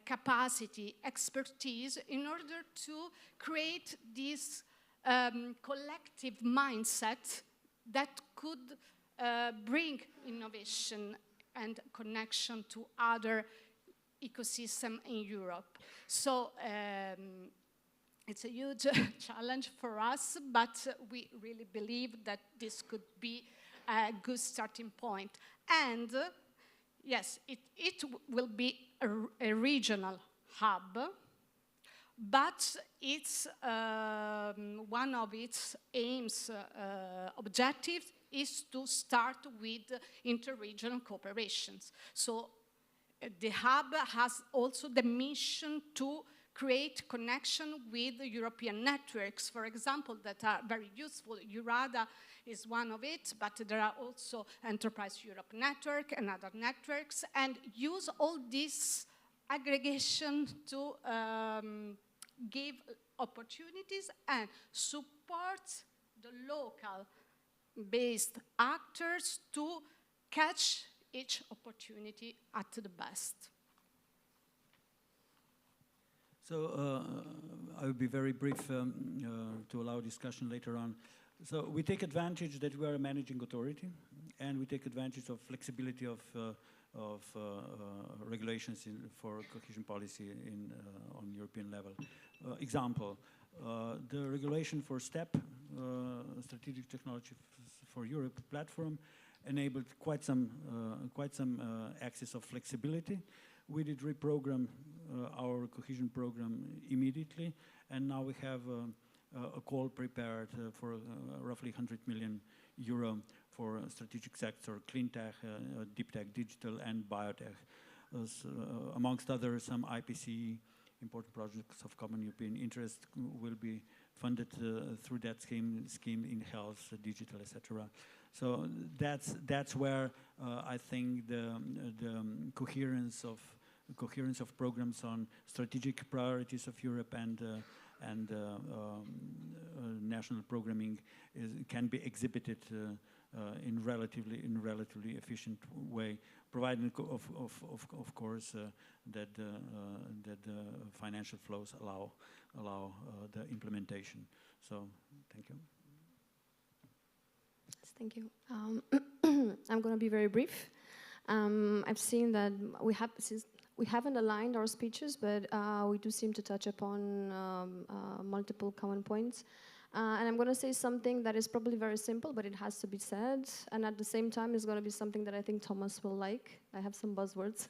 capacity, expertise in order to create this collective mindset that could bring innovation and connection to other ecosystem in Europe. So it's a huge challenge for us, but we really believe that this could be a good starting point. And yes, it will be a regional hub, but it's one of its aims, objectives, is to start with interregional cooperations. So the hub has also the mission to create connection with European networks, for example, that are very useful. EURADA is one of it, but there are also Enterprise Europe Network and other networks, and use all this aggregation to give opportunities and support the local-based actors to catch each opportunity at the best.
So I will be very brief to allow discussion later on. So we take advantage that we are a managing authority, and we take advantage of flexibility of regulations for cohesion policy on European level. Example, the regulation for STEP, Strategic Technology for Europe platform, enabled quite some access of flexibility. We did reprogram our cohesion program immediately, and now we have a call prepared for roughly 100 million euro for strategic sector, clean tech, deep tech, digital, and biotech. Amongst others, some IPC, important projects of common European interest, will be funded through that scheme in health, digital, etc. So that's where I think the coherence of programs on strategic priorities of Europe and national programming can be exhibited in relatively efficient way, providing of course that the financial flows allow the implementation. So thank you.
Thank you. I'm going to be very brief. I've seen that we haven't aligned our speeches, but we do seem to touch upon multiple common points. And I'm going to say something that is probably very simple, but it has to be said. And at the same time, it's going to be something that I think Thomas will like. I have some buzzwords.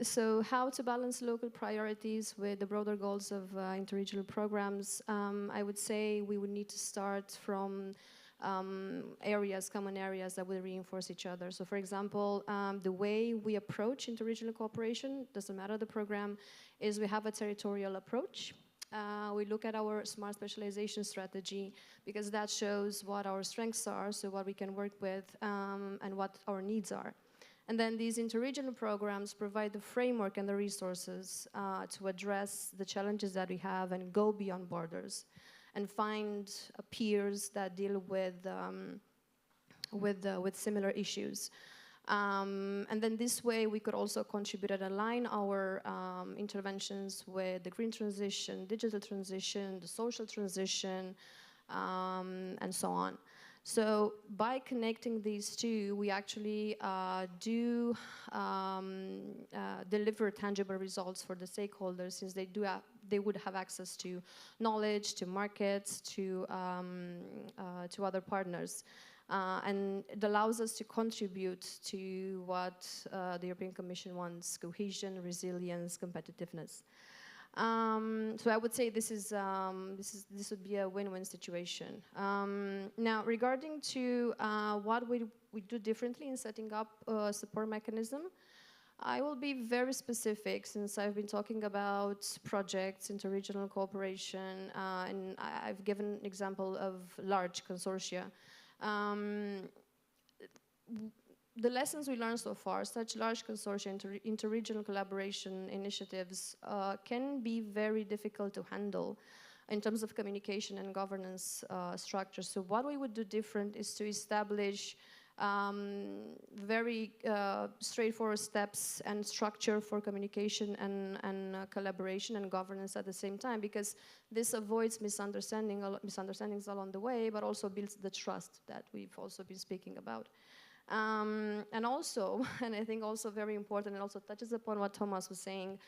So how to balance local priorities with the broader goals of interregional programs? I would say we would need to start from common areas that will reinforce each other. So for example, the way we approach interregional cooperation, doesn't matter the program, is we have a territorial approach. We look at our smart specialization strategy because that shows what our strengths are, so what we can work with and what our needs are. And then these interregional programs provide the framework and the resources to address the challenges that we have and go beyond borders and find peers that deal with similar issues. And then this way we could also contribute and align our interventions with the green transition, digital transition, the social transition, and so on. So by connecting these two, we actually do deliver tangible results for the stakeholders, since they would have access to knowledge, to markets, to other partners. And it allows us to contribute to what the European Commission wants: cohesion, resilience, competitiveness. So I would say this would be a win-win situation. Now, regarding to what we do differently in setting up a support mechanism, I will be very specific, since I've been talking about projects, interregional cooperation, and I've given an example of large consortia. The lessons we learned so far, such large consortia, interregional collaboration initiatives can be very difficult to handle in terms of communication and governance structure. So what we would do different is to establish very straightforward steps and structure for communication and collaboration and governance at the same time, because this avoids misunderstandings along the way, but also builds the trust that we've also been speaking about. And also, and I think also very important, and also touches upon what Thomas was saying,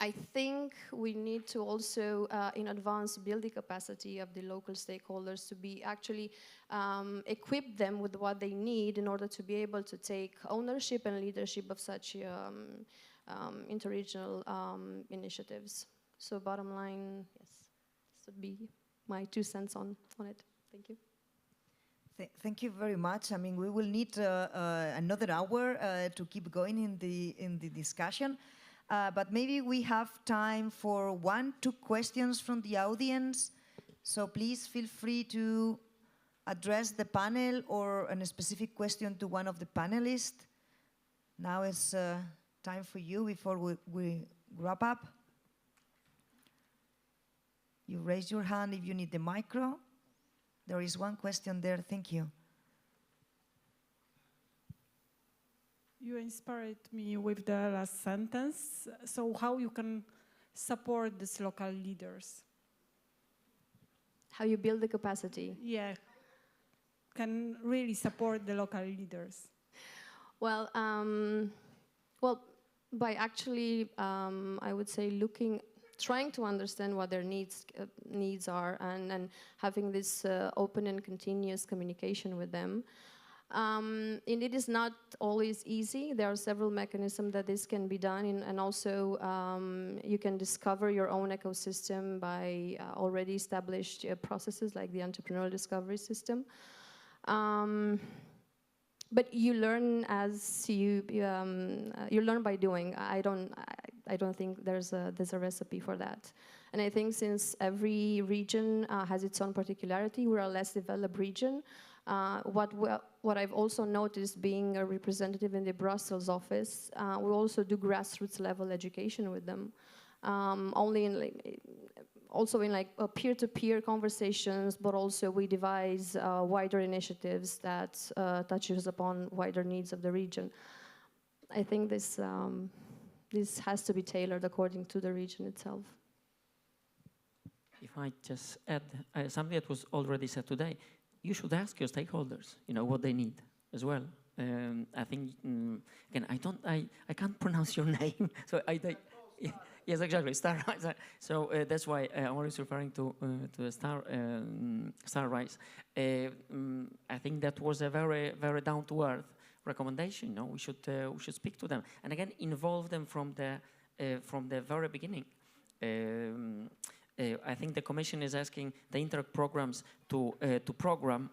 I think we need to also, in advance, build the capacity of the local stakeholders to be actually equip them with what they need in order to be able to take ownership and leadership of such interregional initiatives. So bottom line, yes, this would be my 2 cents on it. Thank you.
Thank you very much. I mean, we will need another hour to keep going in the discussion. But maybe we have time for 1-2 questions from the audience. So please feel free to address the panel or a specific question to one of the panelists. Now is time for you before we wrap up. You raise your hand if you need the micro. There is one question there. Thank you.
You inspired me with the last sentence. So how you can support these local leaders?
How you build the capacity?
Yeah, can really support the local leaders.
Well, by actually, I would say, trying to understand what their needs are, and having this open and continuous communication with them. And it is not always easy. There are several mechanisms that this can be done, and also you can discover your own ecosystem by already established processes like the entrepreneurial discovery system. But you learn as you learn by doing. I don't think there's a recipe for that. And I think since every region has its own particularity, we're a less developed region. What I've also noticed, being a representative in the Brussels office, we also do grassroots level education with them. Also in peer-to-peer conversations, but also we devise wider initiatives that touches upon wider needs of the region. I think this has to be tailored according to the region itself.
If I just add something that was already said today, you should ask your stakeholders, what they need as well. I think again, I can't pronounce your name, so yes, exactly, Star Rise. So that's why I was referring to the Star Rise. I think that was a very, very down to earth recommendation. We should speak to them, and again involve them from the very beginning. I think the Commission is asking the Interreg programs to program,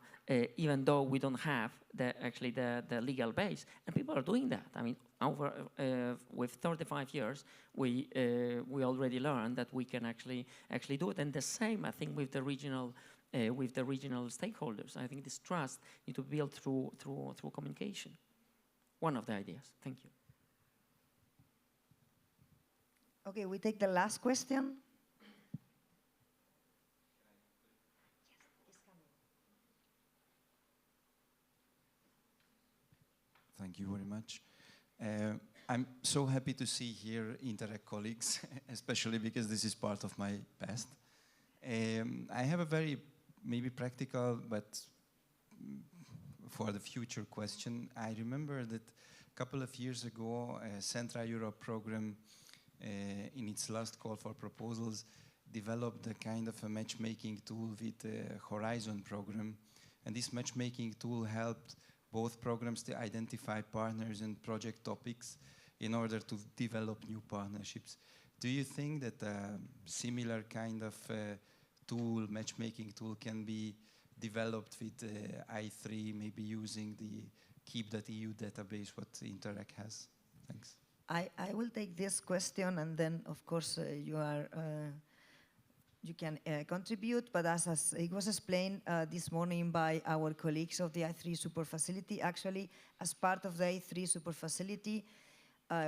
even though we don't have the legal base, and people are doing that. I mean, with 35 years, we already learned that we can actually do it, and the same I think with the regional stakeholders. I think this trust needs to be built through communication. One of the ideas. Thank you.
Okay, we take the last question.
Thank you very much. I'm so happy to see here Interreg colleagues, especially because this is part of my past. I have a very maybe practical, but for the future question. I remember that a couple of years ago, Central Europe program, in its last call for proposals, developed a kind of a matchmaking tool with the Horizon program. And this matchmaking tool helped both programs to identify partners and project topics in order to develop new partnerships. Do you think that a similar kind of matchmaking tool can be developed with I3, maybe using the keep.eu database, what Interreg has? Thanks.
I will take this question, and then, of course, you can contribute, but as it was explained this morning by our colleagues of the I3 Super Facility, actually, as part of the I3 Super Facility,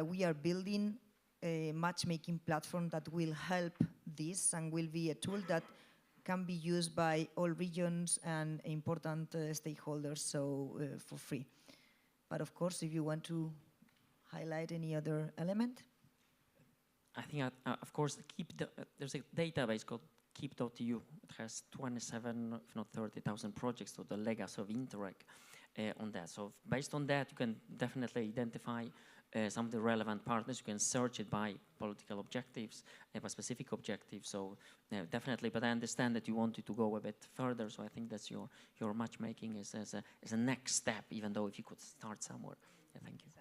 we are building a matchmaking platform that will help this and will be a tool that can be used by all regions and important stakeholders, so for free. But of course, if you want to highlight any other element.
I think, of course, there's a database called keep.eu. It has 27, if not 30,000 projects, so the legacy of Interreg on that. So based on that, you can definitely identify some of the relevant partners. You can search it by political objectives, by specific objectives. So definitely, but I understand that you wanted to go a bit further. So I think that's your matchmaking is as a next step, even though if you could start somewhere. Yeah, thank you.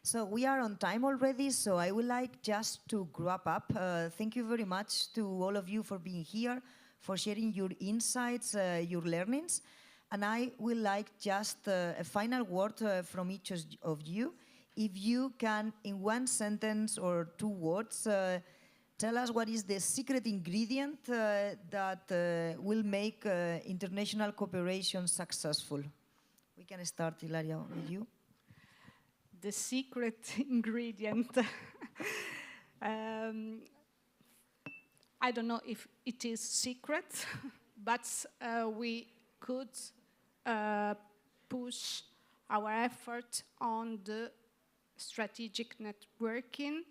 So we are on time already, so I would like just to wrap up. Thank you very much to all of you for being here, for sharing your insights, your learnings. And I would like just a final word from each of you. If you can, in one sentence or 2 words, tell us what is the secret ingredient that will make international cooperation successful. We can start, Hilaria, with you.
The secret ingredient. I don't know if it is secret, but we could push our effort on the strategic networking,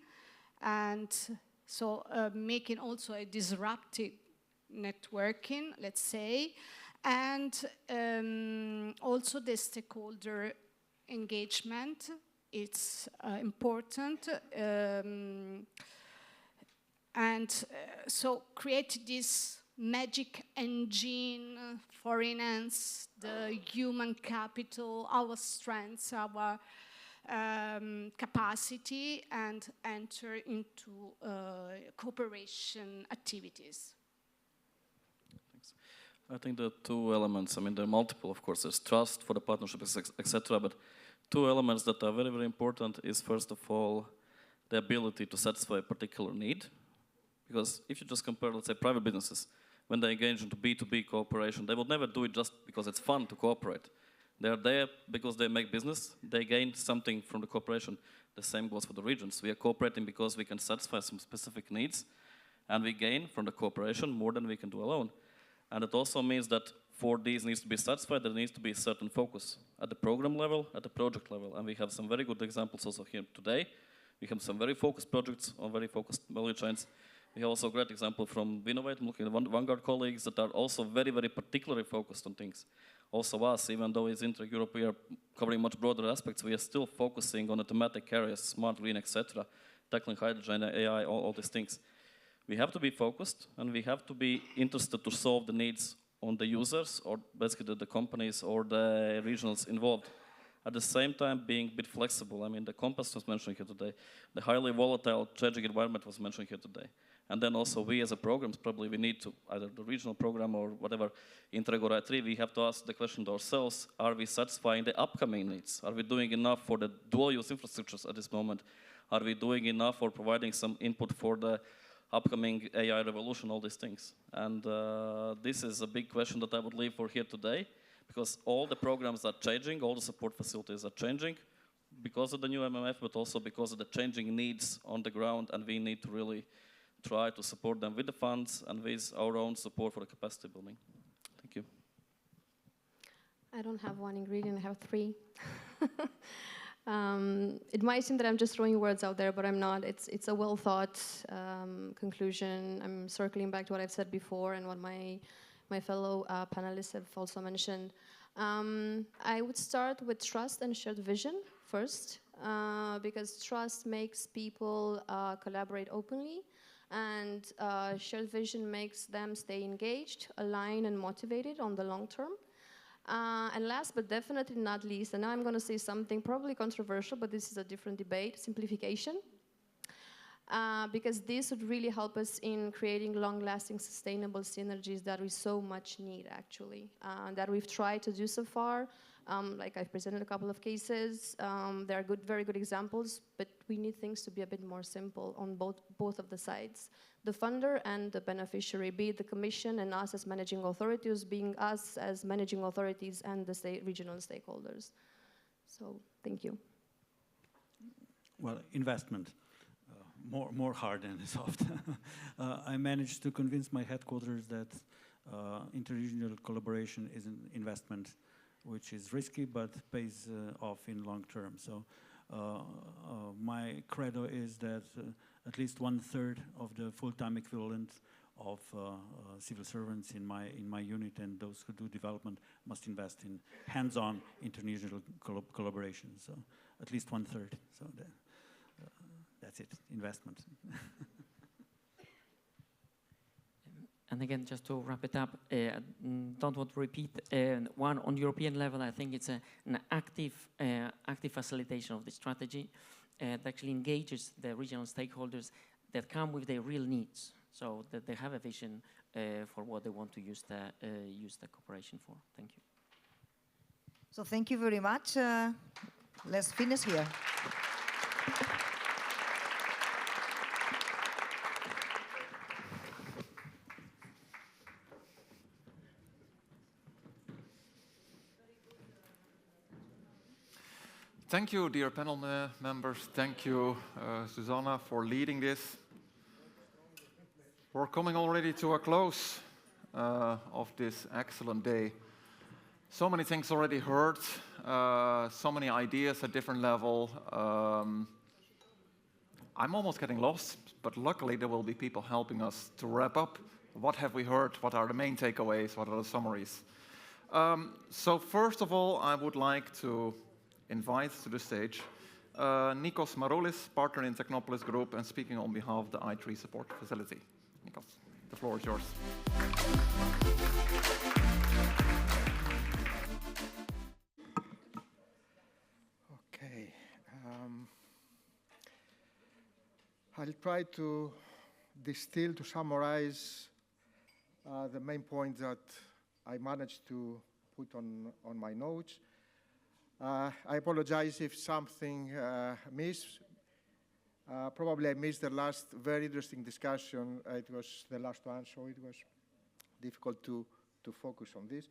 and so making also a disruptive networking, let's say, and also the stakeholder engagement. It's important, so create this magic engine for enhance the human capital, our strengths, our capacity, and enter into cooperation activities.
Thanks. I think the 2 elements, I mean, there are multiple, of course, there's trust for the partnership, etc., but 2 elements that are very, very important is, first of all, the ability to satisfy a particular need. Because if you just compare, let's say, private businesses, when they engage into B2B cooperation, they would never do it just because it's fun to cooperate. They are there because they make business, they gain something from the cooperation. The same goes for the regions. We are cooperating because we can satisfy some specific needs, and we gain from the cooperation more than we can do alone. And it also means that for these needs to be satisfied, there needs to be a certain focus at the program level, at the project level. And we have some very good examples also here today. We have some very focused projects on very focused value chains. We have also a great example from Vinovate. I'm looking at Vanguard colleagues that are also very, very particularly focused on things. Also us, even though it's Interreg Europe, we are covering much broader aspects. We are still focusing on the thematic areas, smart, green, etc., tackling hydrogen, AI, all these things. We have to be focused, and we have to be interested to solve the needs on the users, or basically the companies or the regionals involved. At the same time, being a bit flexible. I mean, the compass was mentioned here today. The highly volatile, changing environment was mentioned here today. And then also we as a programs, probably we need to, either the regional program or whatever, Interreg or I3, we have to ask the question to ourselves, are we satisfying the upcoming needs? Are we doing enough for the dual-use infrastructures at this moment? Are we doing enough for providing some input for the upcoming AI revolution, all these things? And this is a big question that I would leave for here today, because all the programs are changing, all the support facilities are changing because of the new MMF, but also because of the changing needs on the ground, and we need to really try to support them with the funds and with our own support for the capacity building. Thank you.
I don't have one ingredient, I have 3. It might seem that I'm just throwing words out there, but I'm not. It's a well-thought conclusion. I'm circling back to what I've said before and what my fellow panelists have also mentioned. I would start with trust and shared vision first, because trust makes people collaborate openly, and shared vision makes them stay engaged, aligned, and motivated on the long term. And last but definitely not least, and now I'm going to say something probably controversial, but this is a different debate, simplification. Because this would really help us in creating long-lasting, sustainable synergies that we so much need, actually, that we've tried to do so far. Like I've presented a couple of cases. There are very good examples, but we need things to be a bit more simple on both of the sides. The funder and the beneficiary, be it the Commission and us as managing authorities, being us as managing authorities and the regional stakeholders. So, thank you.
Well, investment. More hard than soft. I managed to convince my headquarters that interregional collaboration is an investment which is risky but pays off in long term. So my credo is that at least 1/3 of the full-time equivalent of civil servants in my unit and those who do development must invest in hands-on interregional collaboration. So at least 1/3. So that's it, investment.
And again, just to wrap it up, don't want to repeat, one, on European level, I think it's an active facilitation of the strategy that actually engages the regional stakeholders that come with their real needs, so that they have a vision for what they want to use the cooperation for. Thank you.
So thank you very much. Let's finish here.
Thank you, dear panel members. Thank you, Susanna, for leading this. We're coming already to a close of this excellent day. So many things already heard, so many ideas at different level. I'm almost getting lost, but luckily there will be people helping us to wrap up. What have we heard? What are the main takeaways? What are the summaries? So first of all, I would like to invite to the stage Nikos Maroulis, partner in Technopolis Group and speaking on behalf of the I3 support facility. Nikos, the floor is yours.
Okay. I'll try to distill, to summarize the main points that I managed to put on my notes. I apologize if something missed. Probably I missed the last very interesting discussion. It was the last one, so it was difficult to focus on this.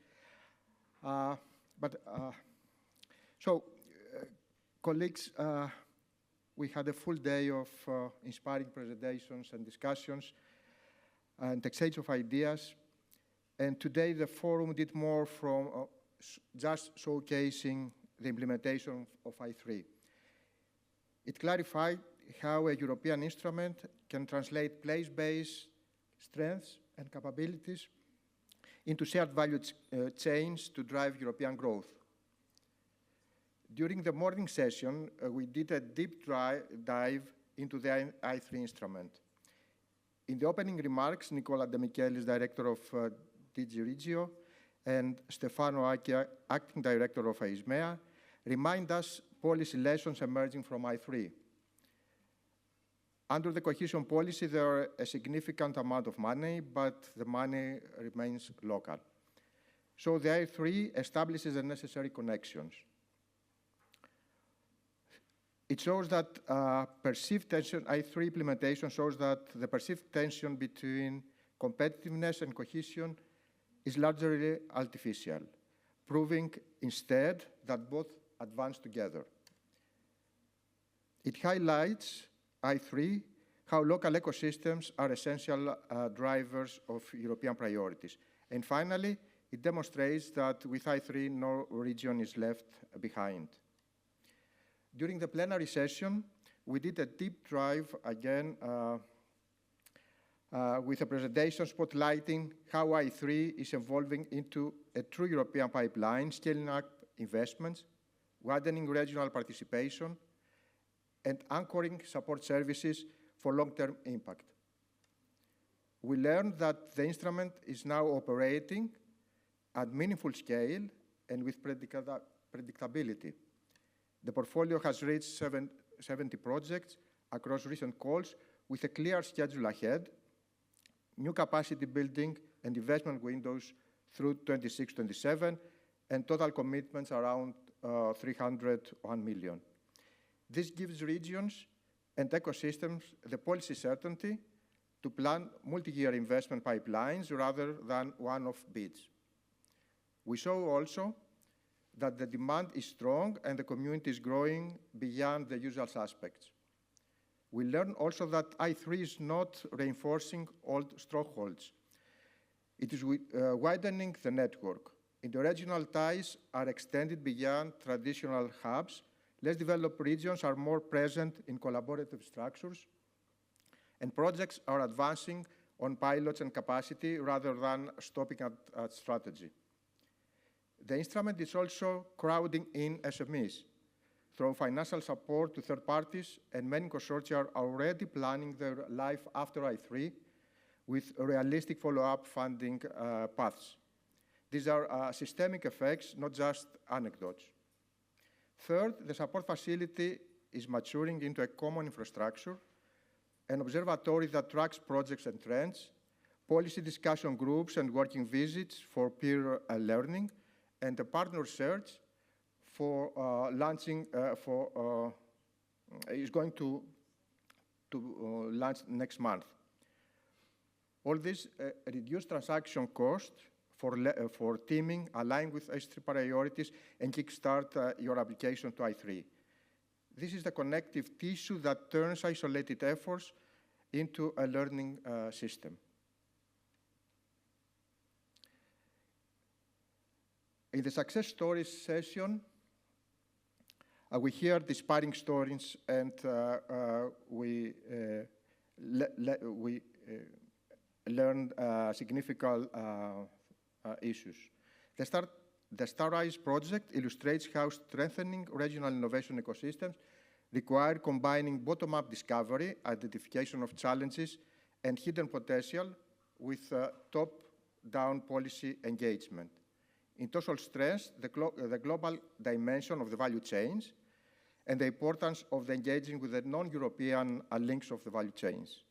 Colleagues, we had a full day of inspiring presentations and discussions and exchange of ideas. And today the forum did more from just showcasing the implementation of I3. It clarified how a European instrument can translate place-based strengths and capabilities into shared value chains to drive European growth. During the morning session, we did a deep dive into the I3 instrument. In the opening remarks, Nicola De Michelis, director of DG Regio, and Stefano Acchia, acting director of AISMEA, remind us policy lessons emerging from I3. Under the cohesion policy, there are a significant amount of money, but the money remains local. So the I3 establishes the necessary connections. It shows that perceived tension, I3 implementation shows that the perceived tension between competitiveness and cohesion is largely artificial, proving instead that both advance together. It highlights, I3, how local ecosystems are essential drivers of European priorities. And finally, it demonstrates that with I3, no region is left behind. During the plenary session, we did a deep dive again with a presentation spotlighting how I3 is evolving into a true European pipeline, scaling up investments, widening regional participation, and anchoring support services for long-term impact. We learned that the instrument is now operating at meaningful scale and with predictability. The portfolio has reached 70 projects across recent calls with a clear schedule ahead, new capacity building and investment windows through 26-27, and total commitments around 301 million. This gives regions and ecosystems the policy certainty to plan multi-year investment pipelines rather than one-off bids. We saw also that the demand is strong and the community is growing beyond the usual suspects. We learned also that I3 is not reinforcing old strongholds. It is widening the network. Interregional ties are extended beyond traditional hubs. Less developed regions are more present in collaborative structures, and projects are advancing on pilots and capacity rather than stopping at strategy. The instrument is also crowding in SMEs through financial support to third parties, and many consortia are already planning their life after I3 with realistic follow-up funding paths. These are systemic effects, not just anecdotes. Third, the support facility is maturing into a common infrastructure, an observatory that tracks projects and trends, policy discussion groups and working visits for peer learning, and a partner search for launching is going to launch next month. All this reduced transaction cost for teaming, align with S3 priorities, and kickstart your application to I3. This is the connective tissue that turns isolated efforts into a learning system. In the success stories session, we hear the inspiring stories, and we learn significant issues. The StarRise project illustrates how strengthening regional innovation ecosystems require combining bottom-up discovery, identification of challenges, and hidden potential with top-down policy engagement. It also stressed the global dimension of the value chains and the importance of the engaging with the non-European links of the value chains.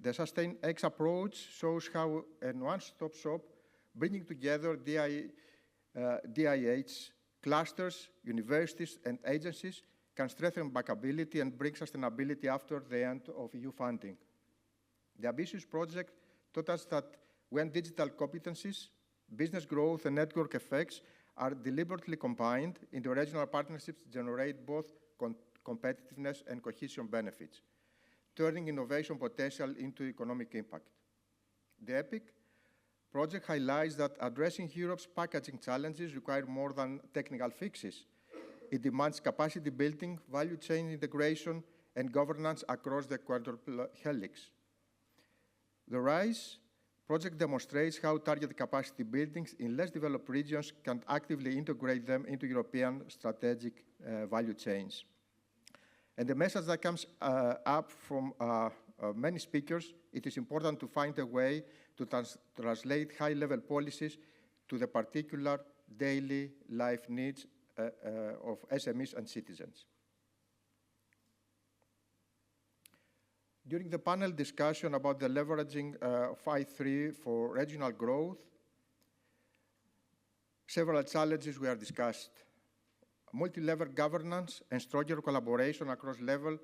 The Sustain X approach shows how a one-stop shop bringing together DIH clusters, universities, and agencies can strengthen backability and bring sustainability after the end of EU funding. The ambitious project taught us that when digital competencies, business growth, and network effects are deliberately combined, interregional partnerships generate both competitiveness and cohesion benefits, turning innovation potential into economic impact. The EPIC project highlights that addressing Europe's packaging challenges require more than technical fixes. It demands capacity building, value chain integration, and governance across the quadruple helix. The RISE project demonstrates how targeted capacity buildings in less developed regions can actively integrate them into European strategic value chains. And the message that comes up from many speakers, it is important to find a way to translate high-level policies to the particular daily life needs of SMEs and citizens. During the panel discussion about the leveraging of I3 for regional growth, several challenges were discussed. Multi-level governance and stronger collaboration across levels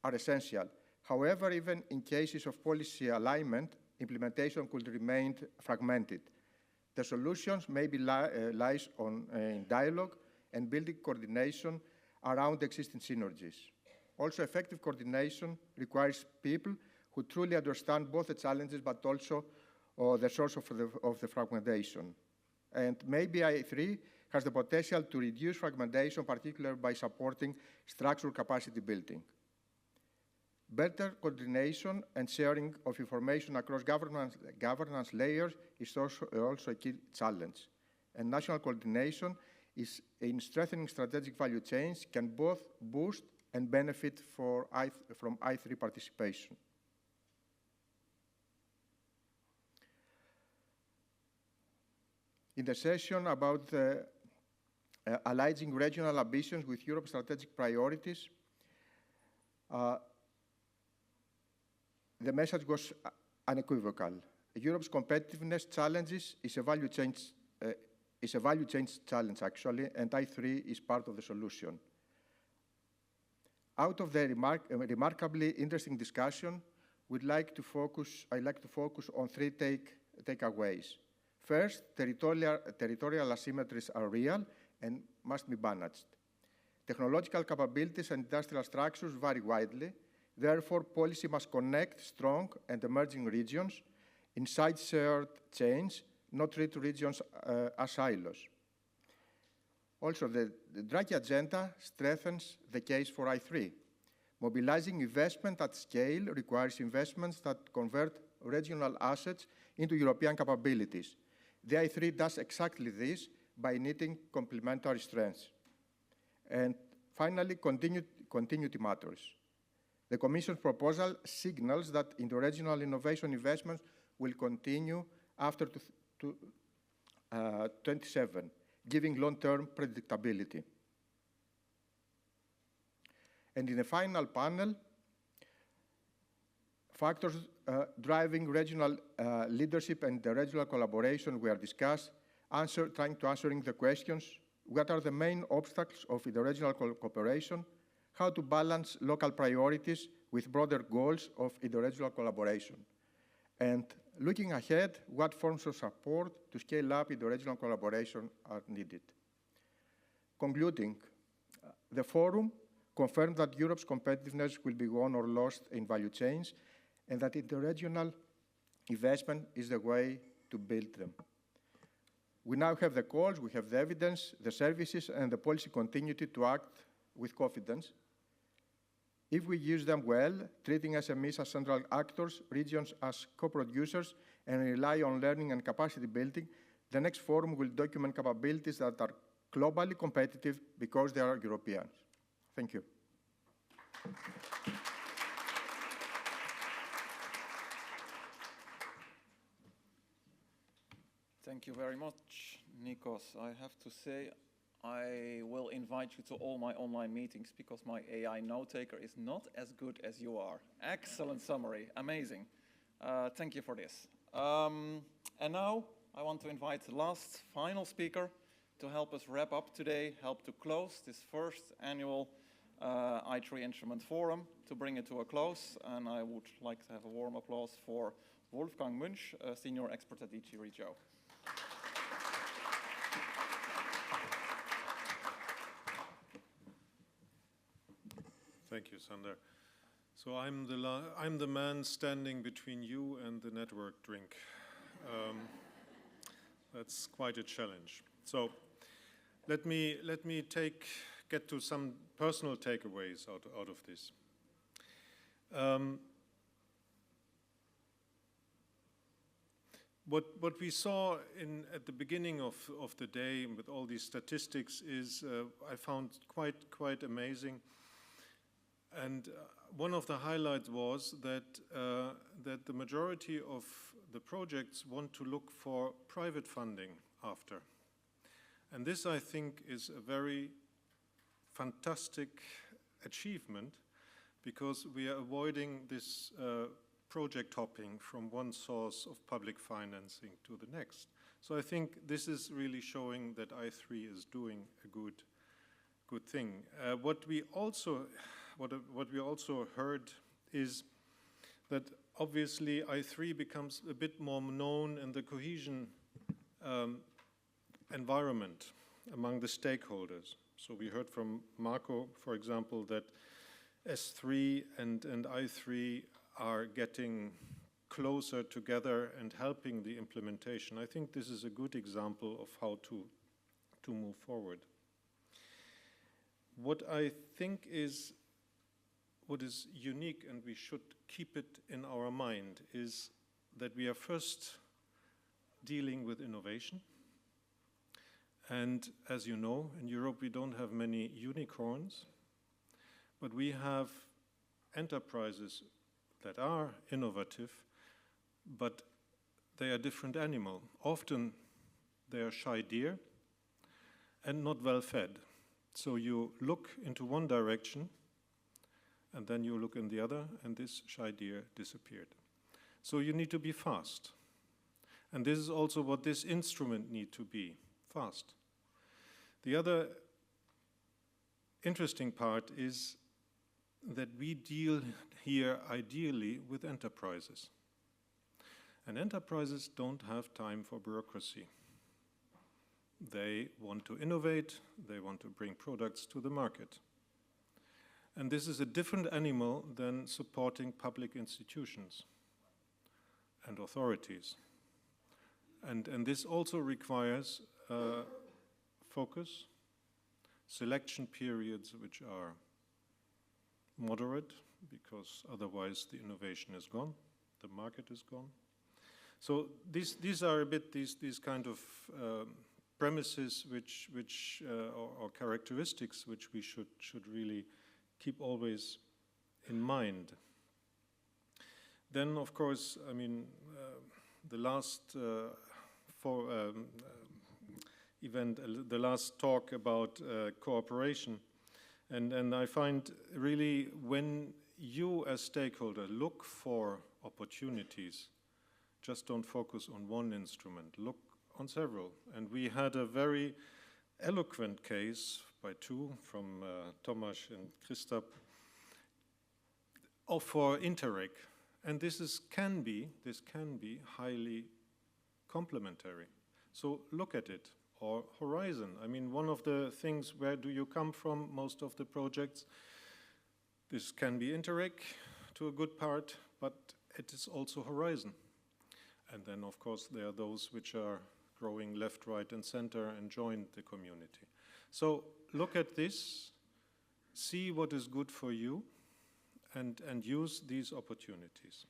are essential. However, even in cases of policy alignment, implementation could remain fragmented. The solutions maybe lies in dialogue and building coordination around existing synergies. Also, effective coordination requires people who truly understand both the challenges but also the source of the fragmentation. And maybe I3 has the potential to reduce fragmentation, particularly by supporting structural capacity building. Better coordination and sharing of information across governance layers is also a key challenge. And national coordination is in strengthening strategic value chains can both boost and benefit from I3 participation. In the session about aligning regional ambitions with Europe's strategic priorities, the message was unequivocal. Europe's competitiveness challenges is a value chain challenge, actually, and I3 is part of the solution. Out of the remarkably interesting discussion, I'd like to focus on three takeaways. First, territorial asymmetries are real and must be managed. Technological capabilities and industrial structures vary widely. Therefore, policy must connect strong and emerging regions, inside shared chains, not treat regions as silos. Also, the Draghi agenda strengthens the case for I3. Mobilizing investment at scale requires investments that convert regional assets into European capabilities. The I3 does exactly this by knitting complementary strengths. And finally, continuity matters. The Commission's proposal signals that interregional innovation investments will continue after 27, giving long-term predictability. And in the final panel, factors driving regional leadership and the regional collaboration were discussed, trying to answer the questions: what are the main obstacles of interregional cooperation? How to balance local priorities with broader goals of interregional collaboration? And looking ahead, what forms of support to scale up interregional collaboration are needed? Concluding, the forum confirmed that Europe's competitiveness will be won or lost in value chains, and that interregional investment is the way to build them. We now have the calls, we have the evidence, the services, and the policy continuity to act with confidence. If we use them well, treating SMEs as central actors, regions as co-producers, and rely on learning and capacity building, the next forum will document capabilities that are globally competitive because they are Europeans. Thank you.
Thank you very much, Nikos. I have to say, I will invite you to all my online meetings because my AI note-taker is not as good as you are. Excellent summary, amazing. Thank you for this. And now I want to invite the last final speaker to help us wrap up today, help to close this first annual I3 Instrument Forum, to bring it to a close. And I would like to have a warm applause for Wolfgang Münch, Senior Expert at DG Regio.
Thank you, Sander. So I'm the man standing between you and the network drink. That's quite a challenge. So let me get to some personal takeaways out of this. What we saw at the beginning of the day with all these statistics is I found quite amazing. And one of the highlights was that the majority of the projects want to look for private funding after. And this, I think, is a very fantastic achievement because we are avoiding this project hopping from one source of public financing to the next. So I think this is really showing that I3 is doing a good thing. What we also heard is that obviously I3 becomes a bit more known in the cohesion environment among the stakeholders. So we heard from Marco, for example, that S3 and I3 are getting closer together and helping the implementation. I think this is a good example of how to move forward. What I think is what is unique, and we should keep it in our mind, is that we are first dealing with innovation. And as you know, in Europe we don't have many unicorns, but we have enterprises that are innovative, but they are different animal. Often they are shy deer and not well fed. So you look into one direction and then you look in the other, and this shy deer disappeared. So you need to be fast. And this is also what this instrument needs to be, fast. The other interesting part is that we deal here ideally with enterprises. And enterprises don't have time for bureaucracy. They want to innovate, they want to bring products to the market. And this is a different animal than supporting public institutions. and authorities. And this also requires focus, selection periods which are moderate, because otherwise the innovation is gone, the market is gone. So these are a bit these kind of premises or characteristics which we should really keep always in mind. Then, of course, I mean, the last the last talk about cooperation, and I find really when you as stakeholder look for opportunities, just don't focus on one instrument, look on several. And we had a very eloquent case by two, from Tomasz and Christoph, for Interreg. And this can be highly complementary. So look at it. Or Horizon. I mean, one of the things, where do you come from, most of the projects, this can be Interreg to a good part, but it is also Horizon. And then, of course, there are those which are growing left, right, and center and join the community. So look at this, see what is good for you, and use these opportunities.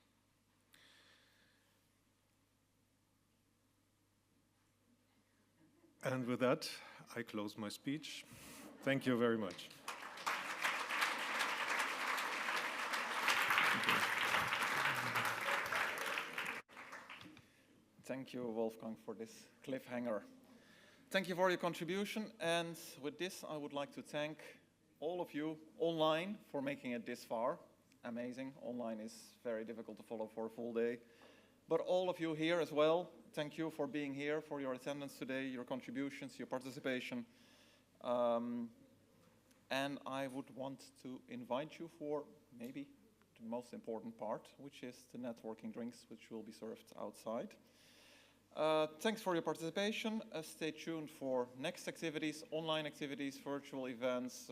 And with that, I close my speech. Thank you very much.
Thank you, Wolfgang, for this cliffhanger. Thank you for your contribution. And with this, I would like to thank all of you online for making it this far. Amazing. Online is very difficult to follow for a full day. But all of you here as well, thank you for being here, for your attendance today, your contributions, your participation. And I would want to invite you for maybe the most important part, which is the networking drinks, which will be served outside. Thanks for your participation. Stay tuned for next activities, online activities, virtual events,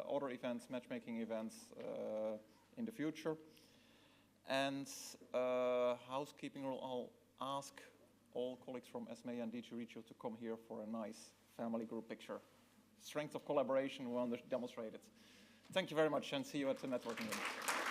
other events, matchmaking events in the future. And housekeeping rule, I'll ask all colleagues from ESME and DG Regio to come here for a nice family group picture. Strength of collaboration, we want to demonstrate it. Thank you very much, and see you at the networking room.